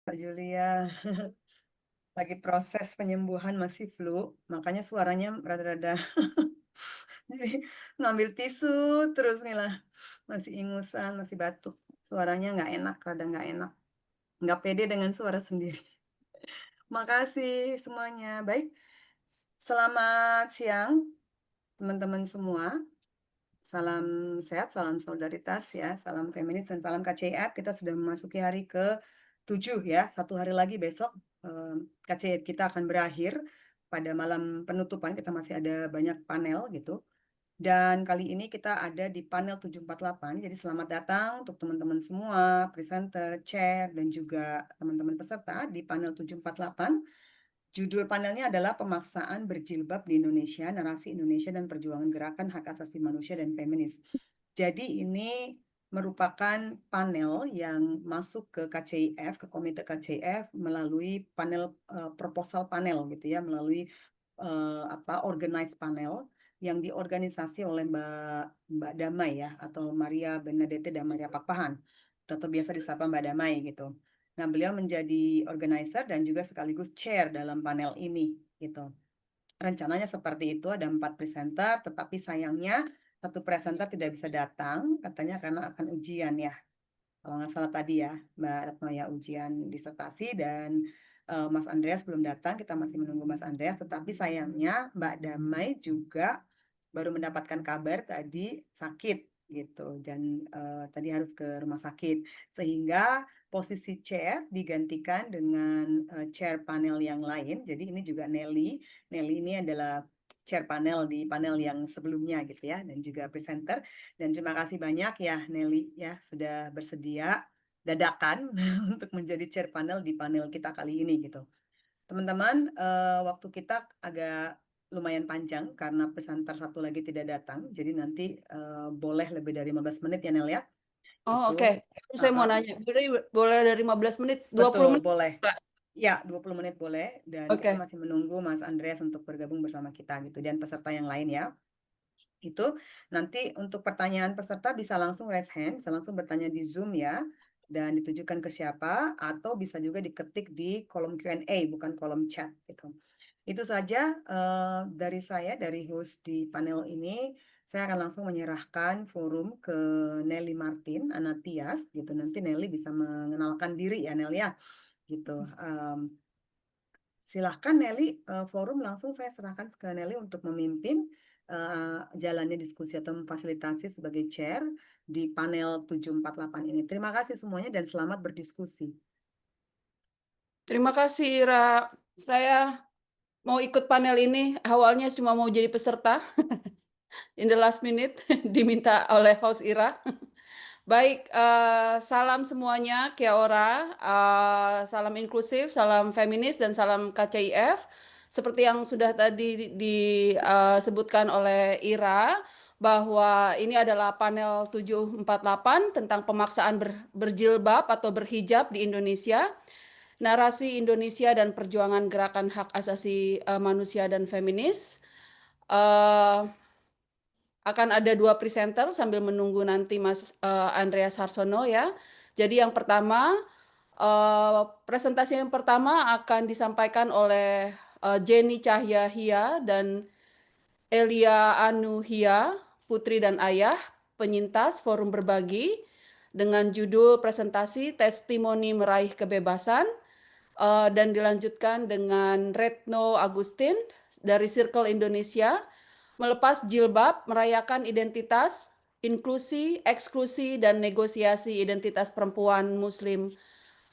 Kak Julia. Lagi proses penyembuhan masih flu, makanya suaranya rada-rada jadi ngambil tisu terus nih lah. Masih ingusan, masih batuk. Suaranya nggak enak, rada nggak enak. Nggak pede dengan suara sendiri. Makasih semuanya. Baik, selamat siang teman-teman semua. Salam sehat, salam solidaritas ya, salam feminis dan salam KCF. Kita sudah memasuki hari ke-7 ya, satu hari lagi besok KCF kita akan berakhir. Pada malam penutupan kita masih ada banyak panel gitu. Dan kali ini kita ada di panel 748, jadi selamat datang untuk teman-teman semua, presenter, chair, dan juga teman-teman peserta di panel 748. Judul panelnya adalah Pemaksaan Berjilbab di Indonesia, Narasi Indonesia dan Perjuangan Gerakan Hak Asasi Manusia dan Feminis. Jadi ini merupakan panel yang masuk ke KCIF, ke Komite KCIF melalui panel proposal panel gitu ya, melalui organize panel yang diorganisasi oleh Mbak Damai ya, atau Maria Benedette dan Maria Pakpahan, atau biasa disapa Mbak Damai gitu. Nah, beliau menjadi organizer dan juga sekaligus chair dalam panel ini gitu. Rencananya seperti itu, ada 4 presenter, tetapi sayangnya satu presenter tidak bisa datang, katanya karena akan ujian ya. Kalau nggak salah tadi ya, Mbak Retno ya, ujian disertasi dan Mas Andreas belum datang, kita masih menunggu Mas Andreas, tetapi sayangnya Mbak Damai juga baru mendapatkan kabar tadi sakit gitu, dan tadi harus ke rumah sakit, sehingga posisi chair digantikan dengan chair panel yang lain, jadi ini juga Nelly. Nelly ini adalah chair panel di panel yang sebelumnya gitu ya, dan juga presenter. Dan terima kasih banyak ya Nelly ya sudah bersedia dadakan untuk menjadi chair panel di panel kita kali ini gitu. Teman-teman, waktu kita agak lumayan panjang karena presenter satu lagi tidak datang. Jadi nanti boleh lebih dari 15 menit ya Nel ya. Oh, Itu oke. Saya mau nanya, jadi boleh dari 15 menit, 20 betul menit, boleh. Pak? Ya, 20 menit boleh dan kita Oke. masih menunggu Mas Andreas untuk bergabung bersama kita gitu dan peserta yang lain ya. Itu nanti untuk pertanyaan peserta bisa langsung raise hand, bisa langsung bertanya di Zoom ya, dan ditujukan ke siapa, atau bisa juga diketik di kolom Q&A, bukan kolom chat gitu. Itu saja dari saya, dari host di panel ini. Saya akan langsung menyerahkan forum ke Nelly Martin Anatias gitu. Nanti Nelly bisa mengenalkan diri ya Nelly ya, gitu. Silahkan Nelly, forum langsung saya serahkan ke Nelly untuk memimpin jalannya diskusi atau memfasilitasi sebagai chair di panel 748 ini. Terima kasih semuanya dan selamat berdiskusi. Terima kasih, Ira. Saya mau ikut panel ini, awalnya cuma mau jadi peserta, in the last minute, diminta oleh host Ira. Baik, salam semuanya, kia ora, salam inklusif, salam feminis, dan salam KCIF. Seperti yang sudah tadi disebutkan oleh Ira, bahwa ini adalah panel 748 tentang pemaksaan berjilbab atau berhijab di Indonesia, narasi Indonesia dan perjuangan gerakan hak asasi manusia dan feminis. Eh, akan ada 2 presenter sambil menunggu nanti Mas Andreas Harsono ya. Jadi yang pertama, presentasi yang pertama akan disampaikan oleh Jenny Cahya Hia dan Elia Anu Hia, Putri dan Ayah, penyintas Forum Berbagi, dengan judul presentasi Testimoni Meraih Kebebasan, dan dilanjutkan dengan Retno Agustin dari Circle Indonesia, melepas jilbab, merayakan identitas, inklusi, eksklusi, dan negosiasi identitas perempuan Muslim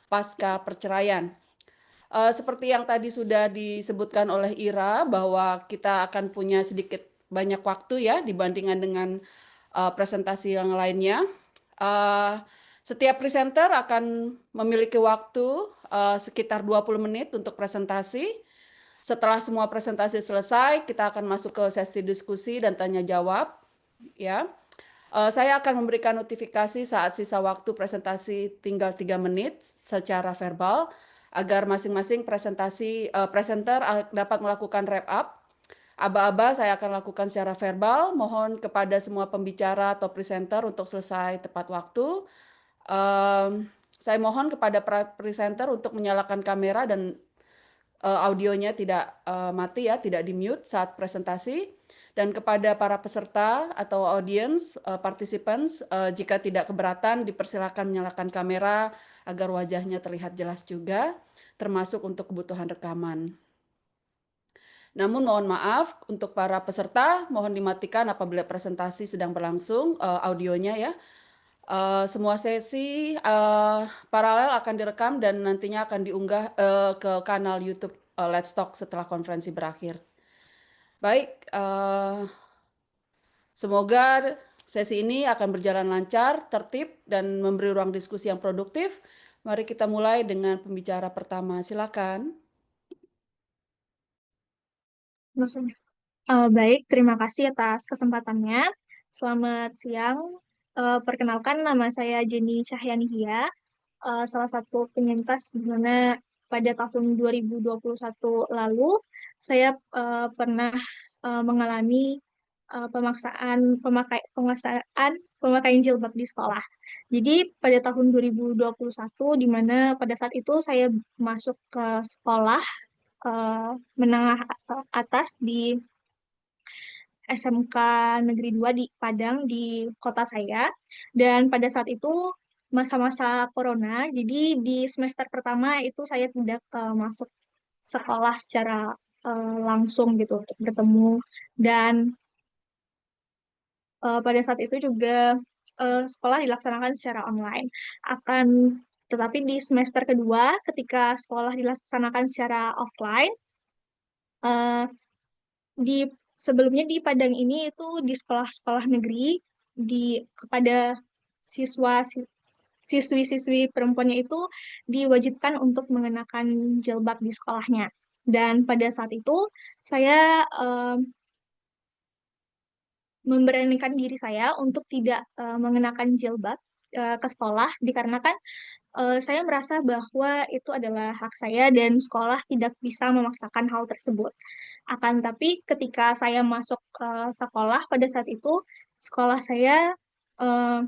pasca perceraian. Seperti yang tadi sudah disebutkan oleh Ira, bahwa kita akan punya sedikit banyak waktu ya dibandingkan dengan presentasi yang lainnya. Setiap presenter akan memiliki waktu sekitar 20 menit untuk presentasi. Setelah semua presentasi selesai, kita akan masuk ke sesi diskusi dan tanya jawab. Ya, saya akan memberikan notifikasi saat sisa waktu presentasi tinggal 3 menit secara verbal, agar masing-masing presenter dapat melakukan wrap up. Aba-aba saya akan lakukan secara verbal. Mohon kepada semua pembicara atau presenter untuk selesai tepat waktu. Saya mohon kepada presenter untuk menyalakan kamera dan audionya tidak mati ya, tidak di-mute saat presentasi. Dan kepada para peserta atau audience, participants, jika tidak keberatan, dipersilakan menyalakan kamera agar wajahnya terlihat jelas juga, termasuk untuk kebutuhan rekaman. Namun mohon maaf untuk para peserta, mohon dimatikan apabila presentasi sedang berlangsung, audionya ya. Semua sesi paralel akan direkam dan nantinya akan diunggah ke kanal YouTube Let's Talk setelah konferensi berakhir. Baik, semoga sesi ini akan berjalan lancar, tertib, dan memberi ruang diskusi yang produktif. Mari kita mulai dengan pembicara pertama. Silakan. Baik, terima kasih atas kesempatannya. Selamat siang. Perkenalkan, nama saya Jenny Cahyanihia, salah satu penyintas di mana pada tahun 2021 lalu saya pernah mengalami pemakaian jilbab di sekolah. Jadi pada tahun 2021, di mana pada saat itu saya masuk ke sekolah menengah atas di SMK Negeri 2 di Padang di kota saya. Dan pada saat itu masa-masa corona, jadi di semester pertama itu saya tidak masuk sekolah secara langsung gitu untuk bertemu. Dan pada saat itu juga sekolah dilaksanakan secara online. Tetapi di semester kedua, ketika sekolah dilaksanakan secara offline, eh, di sebelumnya di Padang ini itu di sekolah-sekolah negeri kepada siswi-siswi perempuannya itu diwajibkan untuk mengenakan jilbab di sekolahnya. Dan pada saat itu saya memberanikan diri saya untuk tidak mengenakan jilbab ke sekolah dikarenakan saya merasa bahwa itu adalah hak saya dan sekolah tidak bisa memaksakan hal tersebut. Akan tapi ketika saya masuk ke sekolah pada saat itu, sekolah saya eh,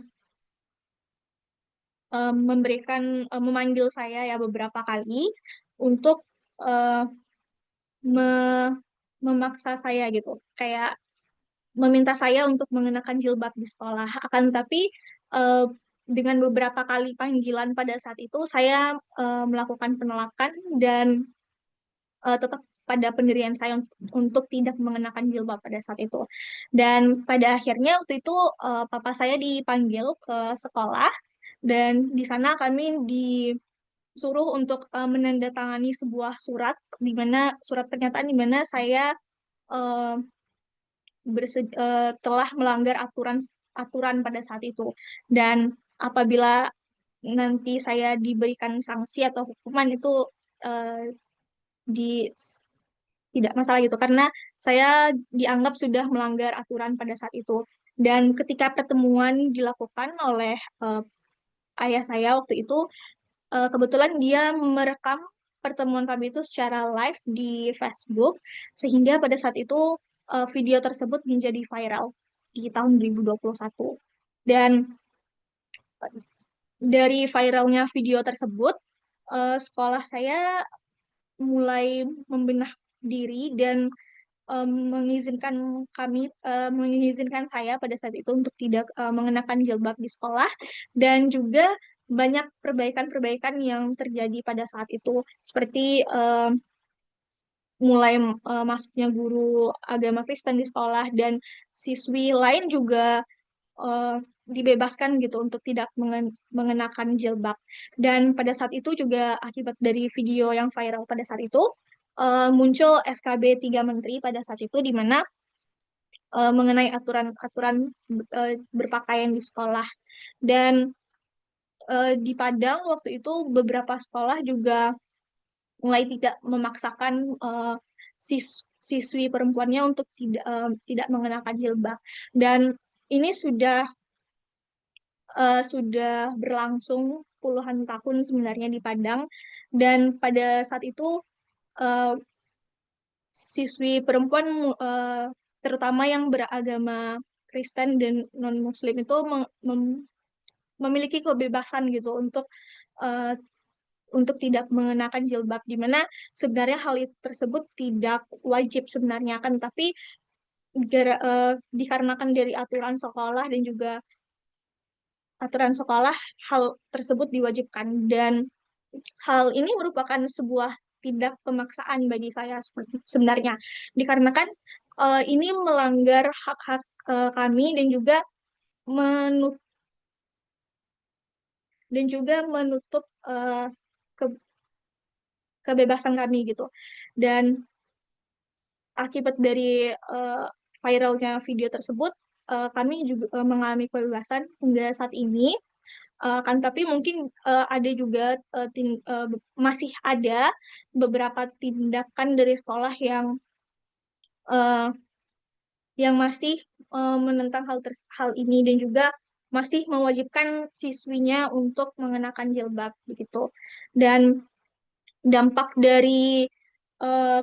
memanggil saya ya beberapa kali untuk eh, me- memaksa saya gitu, kayak meminta saya untuk mengenakan jilbab di sekolah. Akan tapi eh, dengan beberapa kali panggilan pada saat itu, saya melakukan penolakan dan tetap pada pendirian saya untuk tidak mengenakan jilbab pada saat itu. Dan pada akhirnya waktu itu papa saya dipanggil ke sekolah dan di sana kami disuruh untuk menandatangani sebuah surat di mana surat pernyataan di mana saya eh, telah melanggar aturan aturan pada saat itu. Dan apabila nanti saya diberikan sanksi atau hukuman itu eh, di tidak masalah gitu karena saya dianggap sudah melanggar aturan pada saat itu. Dan ketika pertemuan dilakukan oleh ayah saya waktu itu, kebetulan dia merekam pertemuan kami itu secara live di Facebook, sehingga pada saat itu video tersebut menjadi viral di tahun 2021. Dan dari viralnya video tersebut, sekolah saya mulai membenah diri dan mengizinkan saya pada saat itu untuk tidak mengenakan jilbab di sekolah dan juga banyak perbaikan-perbaikan yang terjadi pada saat itu seperti mulai masuknya guru agama Kristen di sekolah dan siswi lain juga eh, dibebaskan gitu untuk tidak mengenakan jilbab. Dan pada saat itu juga akibat dari video yang viral pada saat itu muncul SKB 3 Menteri pada saat itu di mana mengenai aturan-aturan berpakaian di sekolah. Dan di Padang waktu itu beberapa sekolah juga mulai tidak memaksakan siswi perempuannya untuk tidak mengenakan jilbab. Dan ini sudah berlangsung puluhan tahun sebenarnya di Padang dan pada saat itu uh, siswi perempuan terutama yang beragama Kristen dan non-Muslim itu memiliki kebebasan gitu untuk tidak mengenakan jilbab, di mana sebenarnya hal itu tersebut tidak wajib sebenarnya kan, tapi dikarenakan dari aturan sekolah hal tersebut diwajibkan, dan hal ini merupakan sebuah tindak pemaksaan bagi saya sebenarnya, dikarenakan ini melanggar hak-hak kami menut dan juga menutup ke- kebebasan kami gitu. Dan akibat dari viralnya video tersebut, kami juga mengalami kebebasan hingga saat ini. Kan tapi mungkin ada juga masih ada beberapa tindakan dari sekolah uh, yang masih menentang hal ini, dan juga masih mewajibkan siswinya untuk mengenakan jilbab begitu. Dan dampak dari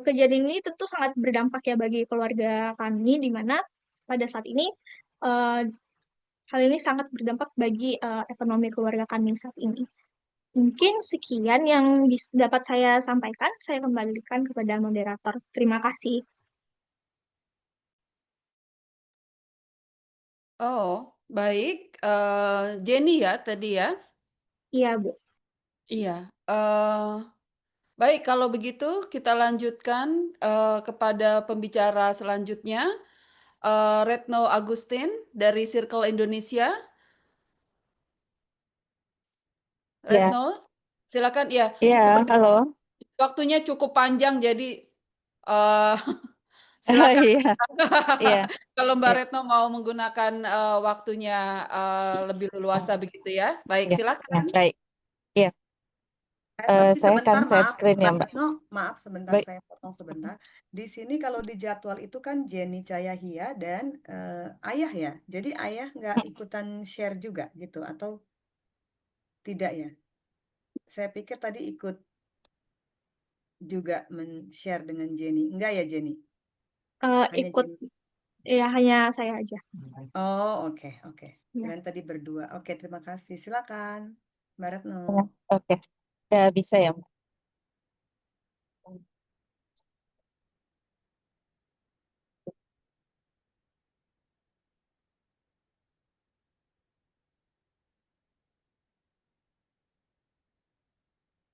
kejadian ini tentu sangat berdampak ya bagi keluarga kami, di mana pada saat ini uh, hal ini sangat berdampak bagi ekonomi keluarga kami saat ini. Mungkin sekian yang dapat saya sampaikan. Saya kembalikan kepada moderator. Terima kasih. Oh, baik. Jenny ya tadi ya? Iya, Bu. Iya. Baik, kalau begitu kita lanjutkan kepada pembicara selanjutnya, Retno Agustin dari Circle Indonesia. Ya, Retno, silakan. Ya, iya, seperti halo. waktunya cukup panjang, jadi eh, Oh, silakan. iya, iya, Kalau Mbak iya, Retno mau menggunakan waktunya lebih leluasa begitu ya. Baik, iya, ya, silakan. baik. Iya, Tapi saya akan sebentar, share maaf, screen ya, Mbak Mbak. Retno, maaf sebentar, Baik, saya potong sebentar. Di sini kalau di jadwal itu kan Jenny Cayahia dan Ayah ya. Jadi Ayah nggak ikutan share juga gitu, atau tidak ya? Saya pikir tadi ikut juga men-share dengan Jenny. Enggak ya, Jenny? Hanya Ikut, Jenny. ya hanya saya aja. Oh, oke, oke. Ya. Kirain tadi berdua. Oke, terima kasih. Silakan, Mbak Retno. ya, oke. Ya, bisa ya, Mbak.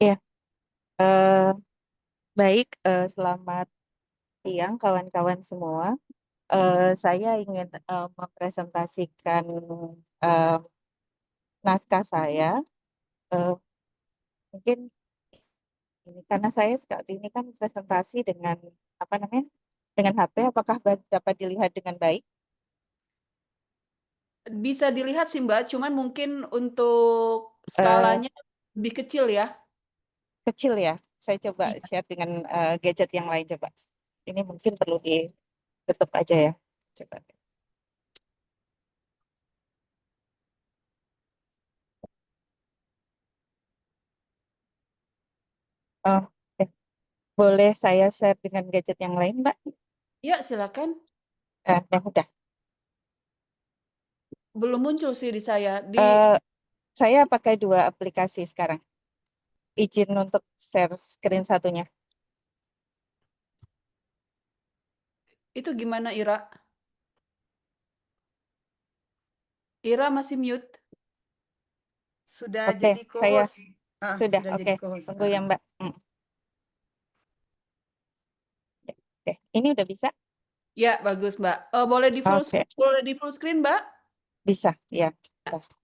Iya, eh, baik. Selamat siang, kawan-kawan semua. Saya ingin mempresentasikan eh, naskah saya. Eh, Mungkin ini karena saya saat ini kan presentasi dengan apa namanya, dengan HP. Apakah dapat dilihat dengan baik? Bisa dilihat sih Mbak, cuman mungkin untuk Eh, skalanya lebih kecil ya. Kecil ya. Saya coba Iya. share dengan gadget yang lain coba. Ini mungkin perlu ditutup aja ya. Coba. Oh, boleh saya share dengan gadget yang lain, Mbak? Iya, silakan. Yang udah. Belum muncul sih di saya. Eh, saya pakai dua aplikasi sekarang. Izin untuk share screen satunya. Itu gimana Ira? Ira masih mute. Sudah Oke, jadi saya co-host. sudah. Sudah Oke, jadi co-host. tunggu ya, Mbak. Oke, ini udah bisa? Ya, bagus Mbak. Boleh Oke, di full screen Mbak? bisa ya.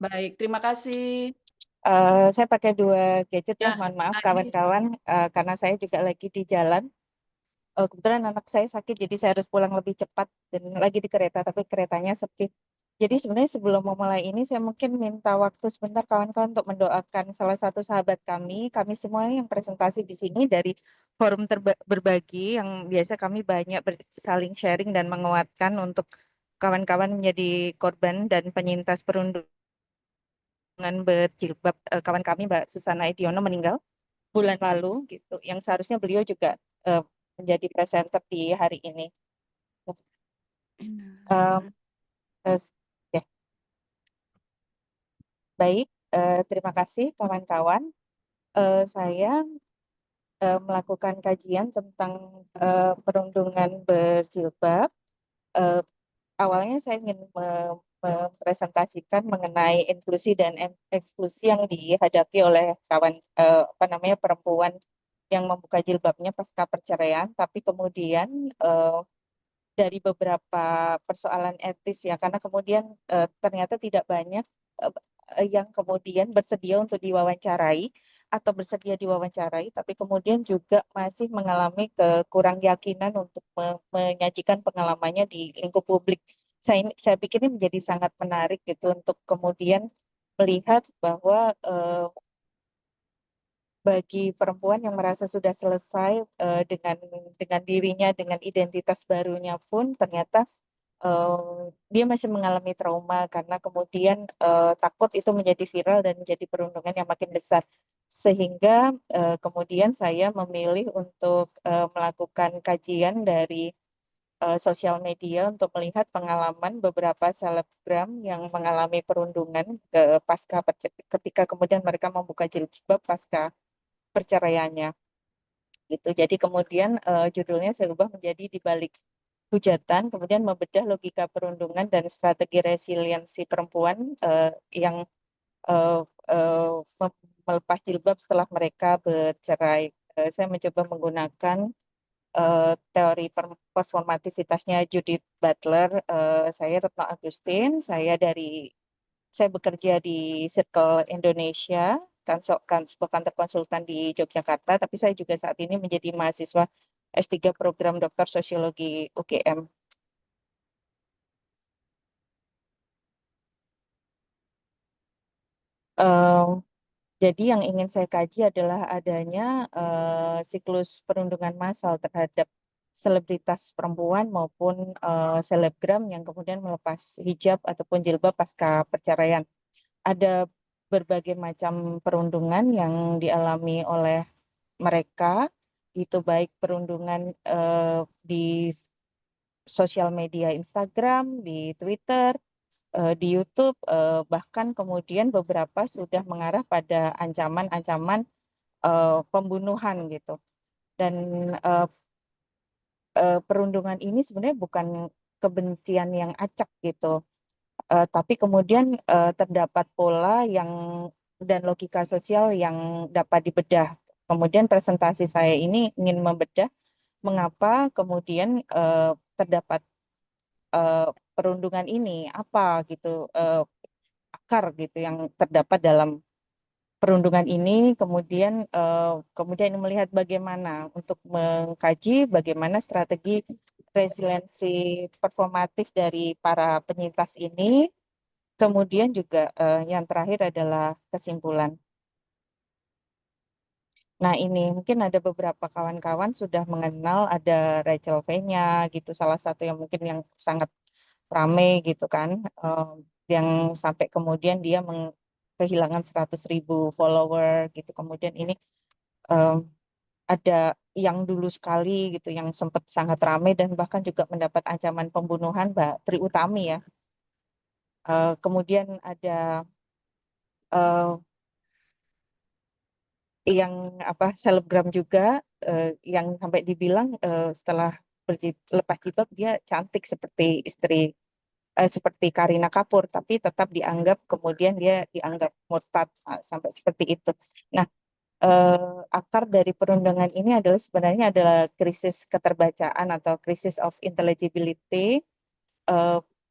Baik, terima kasih. Saya pakai dua gadget ya, Ya, mohon maaf lagi. kawan-kawan, karena saya juga lagi di jalan. Kebetulan anak saya sakit, jadi saya harus pulang lebih cepat dan lagi di kereta, tapi keretanya sepi. Jadi sebenarnya sebelum memulai ini, saya mungkin minta waktu sebentar kawan-kawan untuk mendoakan salah satu sahabat kami semua yang presentasi di sini dari forum berbagi yang biasa kami banyak saling sharing dan menguatkan untuk kawan-kawan menjadi korban dan penyintas perundungan berjilbab. Kawan kami Mbak Susana Ediono meninggal bulan lalu gitu, yang seharusnya beliau juga eh, menjadi presenter di hari ini. Um, terus, ya. Baik, terima kasih kawan-kawan. Saya melakukan kajian tentang perundungan berjilbab. Eh, Awalnya saya ingin mempresentasikan mengenai inklusi dan eksklusi yang dihadapi oleh perempuan yang membuka jilbabnya pasca perceraian, tapi kemudian dari beberapa persoalan etis ya, karena kemudian ternyata tidak banyak yang kemudian bersedia untuk diwawancarai atau bersedia diwawancarai, tapi kemudian juga masih mengalami kekurang yakinan untuk menyajikan pengalamannya di lingkup publik. Saya pikir ini menjadi sangat menarik gitu untuk kemudian melihat bahwa bagi perempuan yang merasa sudah selesai dengan dirinya, dengan identitas barunya pun ternyata dia masih mengalami trauma karena kemudian takut itu menjadi viral dan menjadi perundungan yang makin besar. Sehingga kemudian saya memilih untuk melakukan kajian dari sosial media untuk melihat pengalaman beberapa selebgram yang mengalami perundungan ketika kemudian mereka membuka jilbab pasca perceraiannya gitu. Jadi kemudian judulnya saya ubah menjadi Di Balik Hujatan, kemudian membedah logika perundungan dan strategi resiliensi perempuan yang uh, uh, melepas jilbab setelah mereka bercerai. Saya mencoba menggunakan teori performativitasnya Judith Butler. Saya Retno Agustin, saya bekerja di Circle Indonesia, sebuah kantor konsultan di Yogyakarta, tapi saya juga saat ini menjadi mahasiswa S3 program Doktor Sosiologi UGM. Jadi yang ingin saya kaji adalah adanya siklus perundungan massal terhadap selebritas perempuan maupun selebgram yang kemudian melepas hijab ataupun jilbab pasca perceraian. Ada berbagai macam perundungan yang dialami oleh mereka, itu baik perundungan di sosial media Instagram, di Twitter, di YouTube, bahkan kemudian beberapa sudah mengarah pada ancaman-ancaman pembunuhan gitu. Dan perundungan ini sebenarnya bukan kebencian yang acak gitu, tapi kemudian terdapat pola dan logika sosial yang dapat dibedah. Kemudian presentasi saya ini ingin membedah mengapa kemudian terdapat perundungan ini, apa gitu akar gitu yang terdapat dalam perundungan ini, kemudian melihat bagaimana untuk mengkaji bagaimana strategi resiliensi performatif dari para penyintas ini. Kemudian juga yang terakhir adalah kesimpulan. Nah, ini mungkin ada beberapa kawan-kawan sudah mengenal, ada Rachel V-nya gitu, salah satu yang mungkin yang sangat ramai gitu kan, yang sampai kemudian dia kehilangan 100.000 follower gitu. Kemudian ini ada yang dulu sekali gitu, yang sempat sangat ramai dan bahkan juga mendapat ancaman pembunuhan, Mbak Tri Utami ya. Kemudian ada yang selebgram juga yang sampai dibilang setelah lepas jilbab dia cantik seperti seperti Kareena Kapoor, tapi tetap dianggap kemudian dia dianggap murtad sampai seperti itu. Nah, akar dari perundungan ini sebenarnya adalah krisis keterbacaan atau krisis of intelligibility.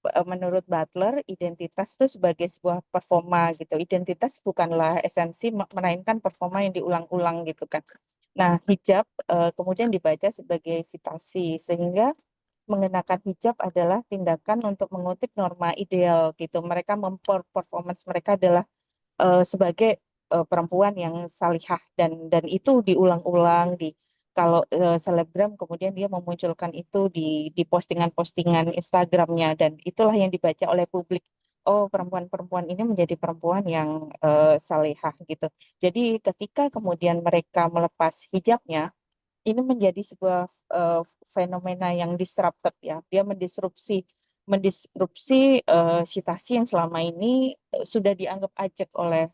Menurut Butler, identitas itu sebagai sebuah performa gitu. Identitas bukanlah esensi, melainkan performa yang diulang-ulang gitu kan. Nah, hijab kemudian dibaca sebagai citasi, sehingga mengenakan hijab adalah tindakan untuk mengutip norma ideal gitu. Mereka performance mereka adalah sebagai perempuan yang salihah, dan itu diulang-ulang kalau selebgram kemudian dia memunculkan itu di postingan-postingan Instagramnya, dan itulah yang dibaca oleh publik. Oh, perempuan-perempuan ini menjadi perempuan yang salihah gitu. Jadi ketika kemudian mereka melepas hijabnya, ini menjadi sebuah fenomena yang disrupted ya. Dia mendisrupsi mendisrupsi situasi yang selama ini sudah dianggap ajak oleh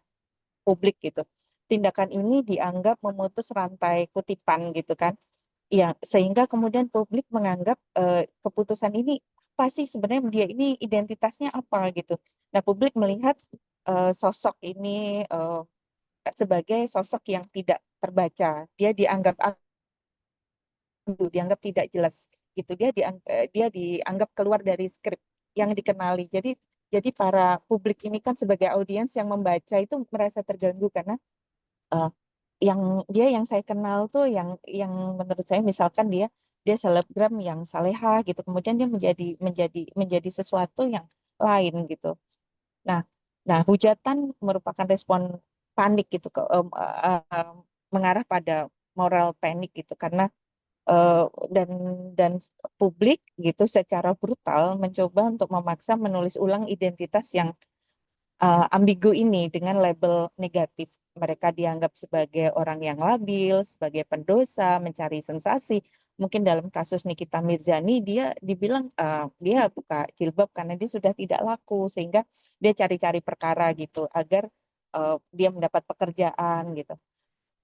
publik gitu. Tindakan ini dianggap memutus rantai kutipan gitu kan. Ya, sehingga kemudian publik menganggap keputusan ini apa sih sebenarnya dia ini identitasnya apa gitu. Nah, publik melihat sosok ini sebagai sosok yang tidak terbaca. Dia dianggap dianggap tidak jelas gitu. Dia dianggap keluar dari skrip yang dikenali. Jadi para publik ini kan sebagai audiens yang membaca itu merasa terganggu karena uh, yang saya kenal tuh yang menurut saya misalkan dia selebgram yang salehah gitu, kemudian dia menjadi sesuatu yang lain gitu. Nah, hujatan merupakan respon panik gitu mengarah pada moral panik gitu karena eh, dan dan publik gitu secara brutal mencoba untuk memaksa menulis ulang identitas yang ambigu ini dengan label negatif. Mereka dianggap sebagai orang yang labil, sebagai pendosa, mencari sensasi. Mungkin dalam kasus Nikita Mirzani, dia dibilang dia buka jilbab karena dia sudah tidak laku, sehingga dia cari-cari perkara gitu agar dia mendapat pekerjaan gitu.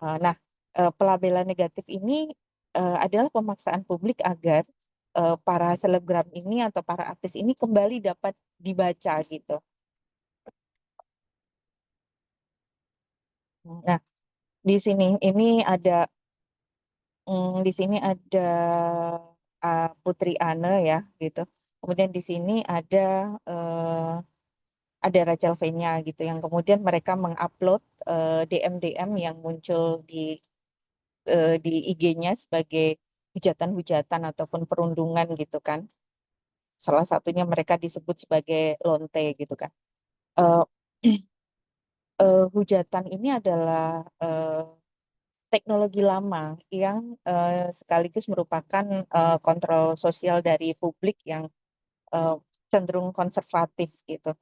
Nah, pelabelan negatif ini adalah pemaksaan publik agar para selebgram ini atau para artis ini kembali dapat dibaca gitu. Nah, di sini ada Putri Anne ya gitu. Kemudian di sini ada Rachel Fenya gitu yang kemudian mereka mengupload DM-DM yang muncul di IG-nya sebagai hujatan-hujatan ataupun perundungan gitu kan. Salah satunya mereka disebut sebagai lonte gitu kan. Eh, Hujatan ini adalah teknologi lama yang sekaligus merupakan kontrol sosial dari publik yang cenderung konservatif gitu.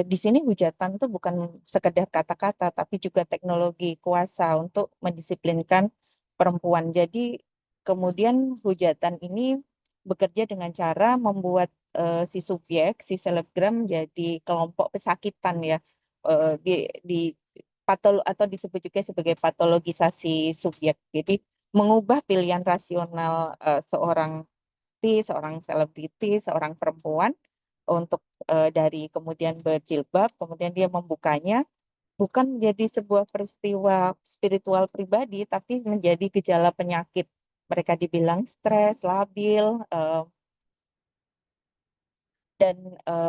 Di sini hujatan itu bukan sekedar kata-kata, tapi juga teknologi kuasa untuk mendisiplinkan perempuan. Jadi kemudian hujatan ini bekerja dengan cara membuat si subjek, si selebgram jadi kelompok pesakitan ya, di atau disebut juga sebagai patologisasi subjek. Jadi mengubah pilihan rasional seorang selebriti, seorang perempuan untuk dari kemudian berjilbab, kemudian dia membukanya bukan menjadi sebuah peristiwa spiritual pribadi, tapi menjadi gejala penyakit. Mereka dibilang stres, labil, dan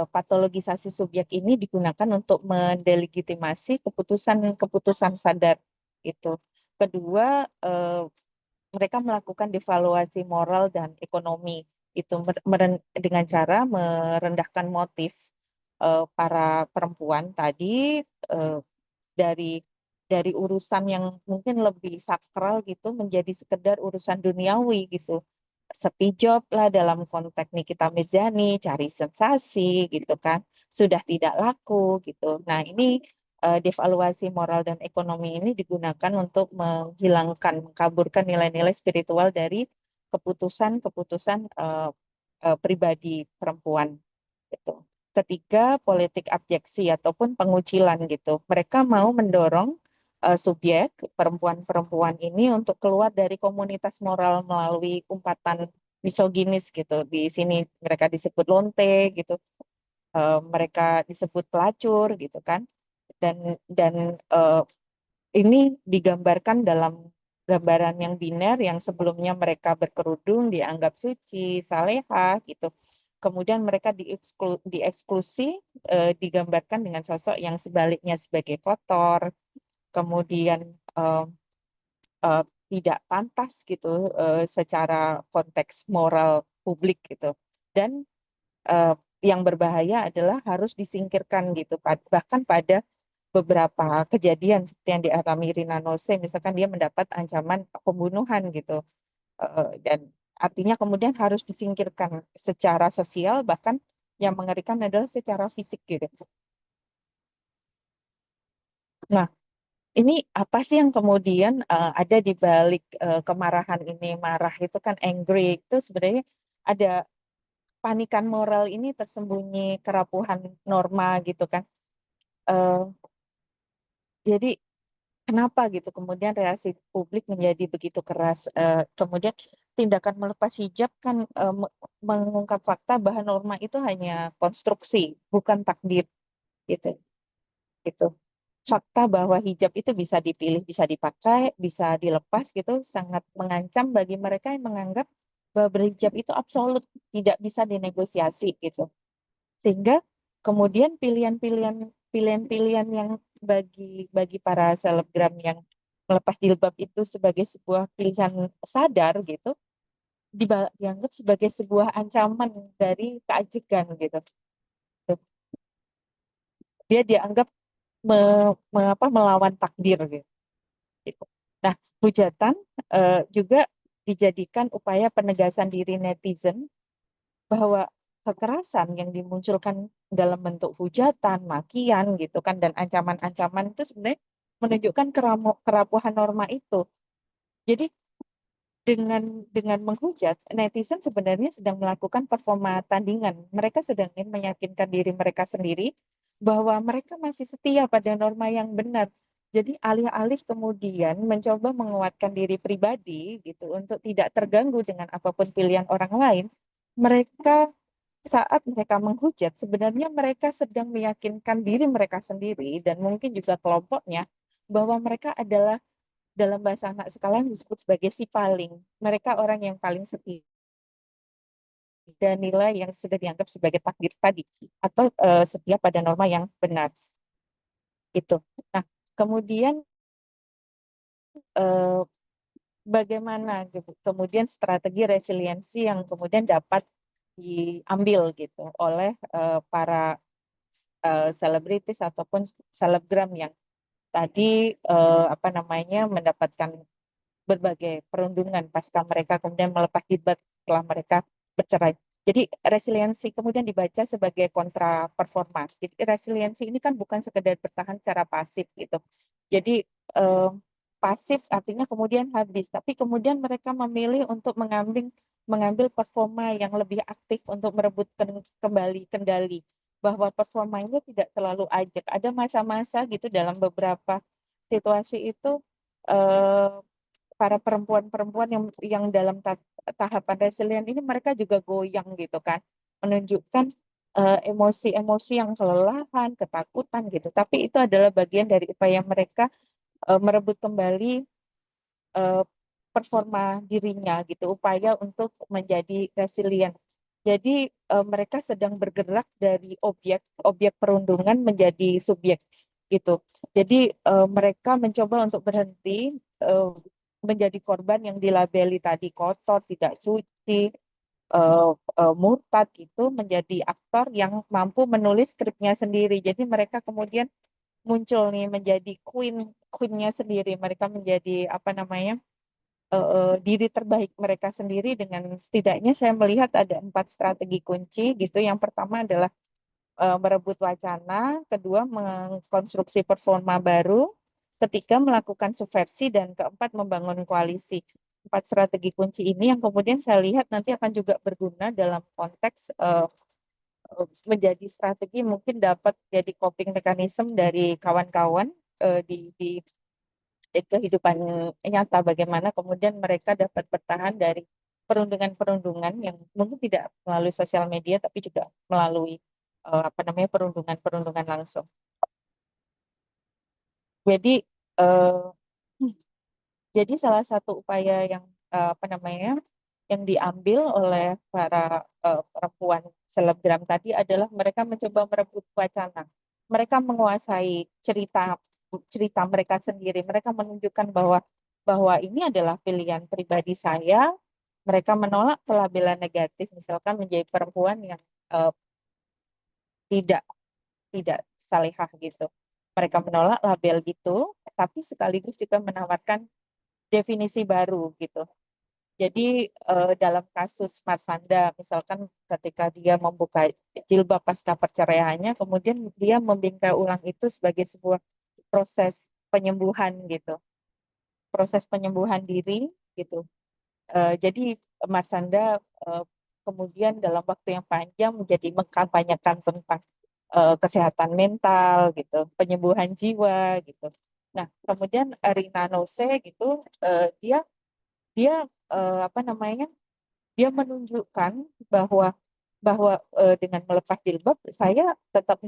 patologisasi subjek ini digunakan untuk mendelegitimasi keputusan sadar itu. Kedua, mereka melakukan devaluasi moral dan ekonomi itu dengan cara merendahkan motif para perempuan tadi dari urusan yang mungkin lebih sakral gitu menjadi sekedar urusan duniawi gitu. Sepi job lah dalam konteks Nikita Mirzani, cari sensasi gitu kan, sudah tidak laku gitu. Nah ini devaluasi moral dan ekonomi ini digunakan untuk mengkaburkan nilai-nilai spiritual dari keputusan-keputusan pribadi perempuan gitu. Ketiga, politik abjeksi ataupun pengucilan gitu. Mereka mau mendorong subjek perempuan-perempuan ini untuk keluar dari komunitas moral melalui umpatan misoginis gitu. Di sini mereka disebut lonte gitu, mereka disebut pelacur gitu kan. Dan ini digambarkan dalam gambaran yang biner yang sebelumnya mereka berkerudung dianggap suci, salehah gitu. Kemudian mereka dieksklusi, digambarkan dengan sosok yang sebaliknya sebagai kotor, kemudian uh, tidak pantas gitu secara konteks moral publik gitu. Dan yang berbahaya adalah harus disingkirkan gitu. Bahkan pada beberapa kejadian seperti yang dialami Rina Nose, misalkan dia mendapat ancaman pembunuhan gitu. Dan artinya kemudian harus disingkirkan secara sosial, bahkan yang mengerikan adalah secara fisik gitu. Nah, ini apa sih yang kemudian ada di balik kemarahan ini? Marah itu kan angry, itu sebenarnya ada panikan moral ini tersembunyi kerapuhan norma gitu kan. Eh, jadi kenapa gitu kemudian reaksi publik menjadi begitu keras. Kemudian tindakan melepas hijab kan mengungkap fakta bahwa norma itu hanya konstruksi, bukan takdir gitu. Gitu. Fakta bahwa hijab itu bisa dipilih, bisa dipakai, bisa dilepas gitu sangat mengancam bagi mereka yang menganggap bahwa berhijab itu absolut, tidak bisa dinegosiasi gitu. Sehingga kemudian pilihan-pilihan yang bagi para selebgram yang melepas jilbab itu sebagai sebuah pilihan sadar gitu, dianggap sebagai sebuah ancaman dari keajegan gitu. Dia dianggap melawan takdir gitu. Nah, hujatan juga dijadikan upaya penegasan diri netizen bahwa kekerasan yang dimunculkan dalam bentuk hujatan, makian gitu kan dan ancaman-ancaman itu sebenarnya menunjukkan kerapuhan norma itu. Jadi dengan menghujat, netizen sebenarnya sedang melakukan performa tandingan. Mereka sedang ingin meyakinkan diri mereka sendiri bahwa mereka masih setia pada norma yang benar. Jadi alih-alih kemudian mencoba menguatkan diri pribadi gitu untuk tidak terganggu dengan apapun pilihan orang lain, mereka saat mereka menghujat sebenarnya mereka sedang meyakinkan diri mereka sendiri dan mungkin juga kelompoknya bahwa mereka adalah dalam bahasa anak sekarang disebut sebagai si paling. Mereka orang yang paling setia dan nilai yang sudah dianggap sebagai takdir tadi atau setia pada norma yang benar. Itu. Nah, kemudian bagaimana kemudian strategi resiliensi yang kemudian dapat diambil gitu oleh para selebritis ataupun selebgram yang tadi mendapatkan berbagai perundungan pasca mereka kemudian melepas jilbab setelah mereka bercerai. Jadi resiliensi kemudian dibaca sebagai kontra performa. Jadi resiliensi ini kan bukan sekedar bertahan secara pasif gitu. Jadi pasif artinya kemudian habis, tapi kemudian mereka memilih untuk mengambil performa yang lebih aktif untuk merebut kembali kendali. Bahwa performanya tidak terlalu ajak. Ada masa-masa gitu dalam beberapa situasi itu para perempuan-perempuan yang dalam tahapan resilient ini mereka juga goyang gitu kan, menunjukkan emosi-emosi yang kelelahan, ketakutan gitu. Tapi itu adalah bagian dari upaya mereka merebut kembali performa dirinya gitu, upaya untuk menjadi resilient. Jadi mereka sedang bergerak dari objek perundungan menjadi subjek gitu. Jadi mereka mencoba untuk berhenti menjadi korban yang dilabeli tadi kotor, tidak suci, murtad gitu, menjadi aktor yang mampu menulis skripnya sendiri. Jadi mereka kemudian muncul nih menjadi queen-nya sendiri. Mereka menjadi diri terbaik mereka sendiri dengan setidaknya saya melihat ada 4 strategi kunci gitu. Yang pertama adalah merebut wacana, kedua mengkonstruksi performa baru, ketiga melakukan subversi, dan keempat membangun koalisi. 4 strategi kunci ini yang kemudian saya lihat nanti akan juga berguna dalam konteks menjadi strategi mungkin dapat jadi coping mechanism dari kawan-kawan di kehidupan nyata bagaimana kemudian mereka dapat bertahan dari perundungan-perundungan yang mungkin tidak melalui sosial media tapi juga melalui perundungan langsung. Jadi jadi salah satu upaya yang yang diambil oleh para perempuan selebgram tadi adalah mereka mencoba merebut wacana. Mereka menguasai cerita mereka sendiri. Mereka menunjukkan bahwa ini adalah pilihan pribadi saya. Mereka menolak pelabelan negatif, misalkan menjadi perempuan yang tidak salihah gitu. Mereka menolak label gitu, tapi sekaligus juga menawarkan definisi baru gitu. Jadi dalam kasus Marsanda, misalkan ketika dia membuka jilbab pasca perceraiannya, kemudian dia membingkai ulang itu sebagai sebuah proses penyembuhan gitu, proses penyembuhan diri gitu. Jadi Marsanda kemudian dalam waktu yang panjang menjadi mengkampanyekan tentang kesehatan mental gitu, penyembuhan jiwa gitu. Nah, kemudian Rina Nose gitu, dia dia apa namanya? Dia menunjukkan bahwa dengan melepas jilbab saya tetap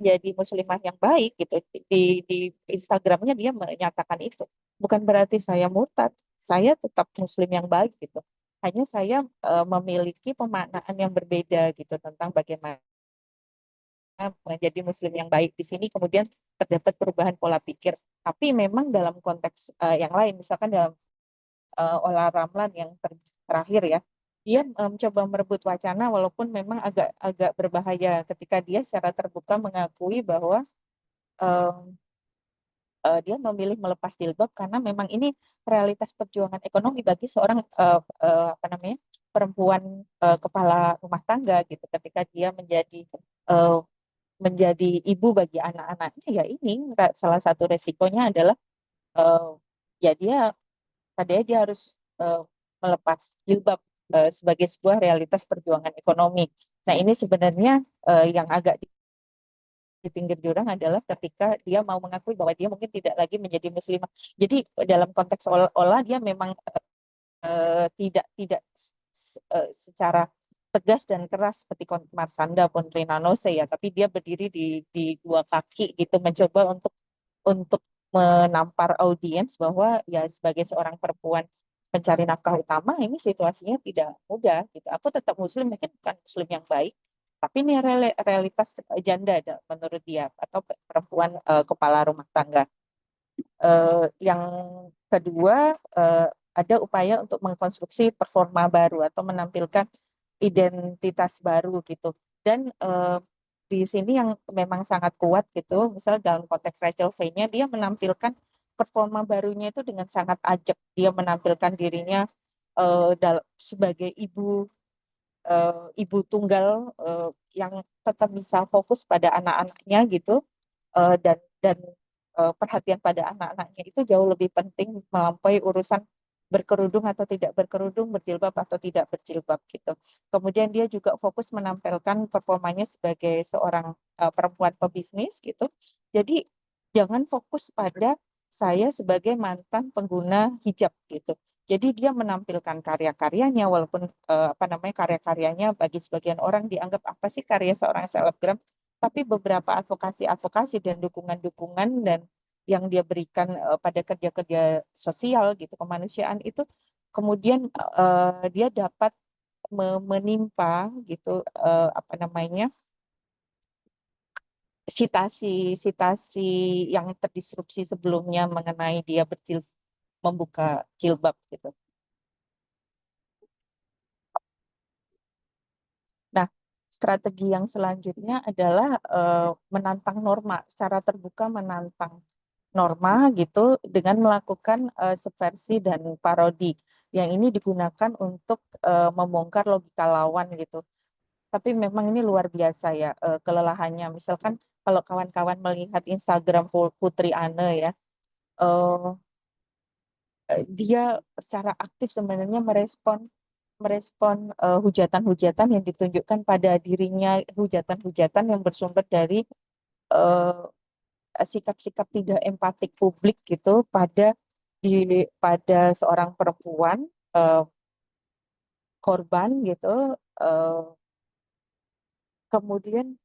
jadi muslimah yang baik gitu. Di Instagramnya dia menyatakan itu. Bukan berarti saya murtad, saya tetap muslim yang baik gitu. Hanya saya memiliki pemaknaan yang berbeda gitu tentang bagaimana menjadi muslim yang baik. Di sini kemudian terdapat perubahan pola pikir. Tapi memang dalam konteks yang lain, misalkan dalam Ola Ramlan yang terakhir ya, dia mencoba merebut wacana walaupun memang agak berbahaya ketika dia secara terbuka mengakui bahwa dia memilih melepas jilbab karena memang ini realitas perjuangan ekonomi bagi seorang apa namanya, perempuan kepala rumah tangga gitu. Ketika dia menjadi ibu bagi anak-anaknya, ya ini salah satu resikonya adalah ya dia harus melepas jilbab sebagai sebuah realitas perjuangan ekonomi. Nah, ini sebenarnya yang agak di pinggir jurang adalah ketika dia mau mengakui bahwa dia mungkin tidak lagi menjadi muslimah. Jadi dalam konteks olah dia memang tidak secara tegas dan keras seperti Marsanda pun Rina Nose ya, tapi dia berdiri di dua kaki gitu, mencoba untuk menampar audiens bahwa ya sebagai seorang perempuan pencari nafkah utama ini situasinya tidak mudah gitu. Aku tetap muslim, mungkin bukan muslim yang baik, tapi ini realitas janda menurut dia atau perempuan kepala rumah tangga. Yang kedua, ada upaya untuk mengkonstruksi performa baru atau menampilkan identitas baru gitu. Dan di sini yang memang sangat kuat gitu, misal dalam konteks Rachel Faye-nya, dia menampilkan performa barunya itu dengan sangat ajak. Dia menampilkan dirinya sebagai ibu tunggal yang tetap bisa fokus pada anak-anaknya gitu, dan perhatian pada anak-anaknya itu jauh lebih penting melampaui urusan berkerudung atau tidak berkerudung, berjilbab atau tidak berjilbab gitu. Kemudian dia juga fokus menampilkan performanya sebagai seorang perempuan pebisnis gitu. Jadi jangan fokus pada saya sebagai mantan pengguna hijab gitu. Jadi dia menampilkan karya-karyanya walaupun karya-karyanya bagi sebagian orang dianggap apa sih karya seorang selebgram, tapi beberapa advokasi dan dukungan-dukungan dan yang dia berikan pada kerja-kerja sosial gitu, kemanusiaan itu kemudian dia dapat menimpa gitu sitasi yang terdisrupsi sebelumnya mengenai dia membuka jilbab gitu. Nah, strategi yang selanjutnya adalah menantang norma, secara terbuka menantang norma gitu dengan melakukan subversi dan parodi. Yang ini digunakan untuk membongkar logika lawan gitu. Tapi memang ini luar biasa ya kelelahannya. Misalkan kalau kawan-kawan melihat Instagram Putri Anne ya, dia secara aktif sebenarnya merespon hujatan-hujatan yang ditunjukkan pada dirinya, hujatan-hujatan yang bersumber dari sikap-sikap tidak empatik publik gitu pada seorang perempuan korban gitu, kemudian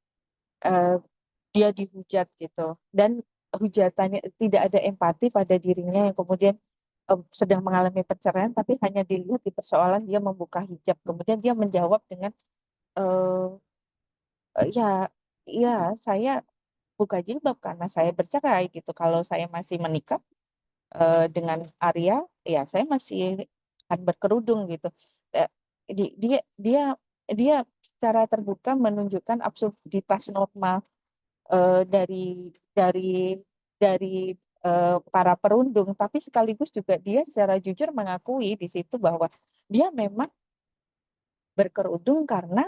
dia dihujat gitu, dan hujatannya tidak ada empati pada dirinya yang kemudian sedang mengalami perceraian, tapi hanya dilihat di persoalan dia membuka hijab. Kemudian dia menjawab dengan ya saya buka jilbab karena saya bercerai gitu. Kalau saya masih menikah dengan Arya, ya saya masih akan berkerudung gitu. Dia secara terbuka menunjukkan absurditas norma dari para perundung, tapi sekaligus juga dia secara jujur mengakui di situ bahwa dia memang berkerudung karena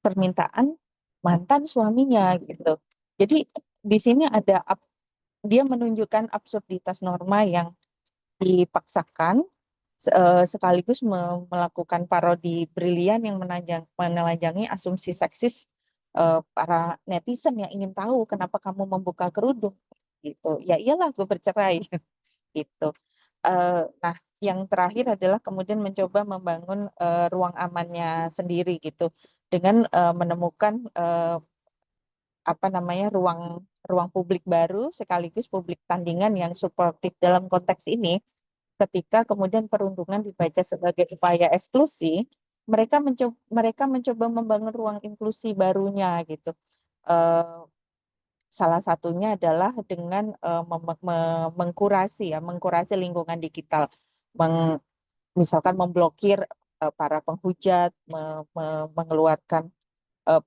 permintaan mantan suaminya gitu. Jadi di sini dia menunjukkan absurditas norma yang dipaksakan sekaligus melakukan parodi brilian yang menelanjangi asumsi seksis para netizen yang ingin tahu kenapa kamu membuka kerudung gitu. Ya iyalah gue bercerai gitu. Nah, yang terakhir adalah kemudian mencoba membangun ruang amannya sendiri gitu dengan menemukan ruang publik baru sekaligus publik tandingan yang suportif dalam konteks ini. Ketika kemudian perundungan dibaca sebagai upaya eksklusi, mereka mencoba membangun ruang inklusi barunya gitu. Salah satunya adalah dengan mengkurasi lingkungan digital, misalkan memblokir para penghujat, mengeluarkan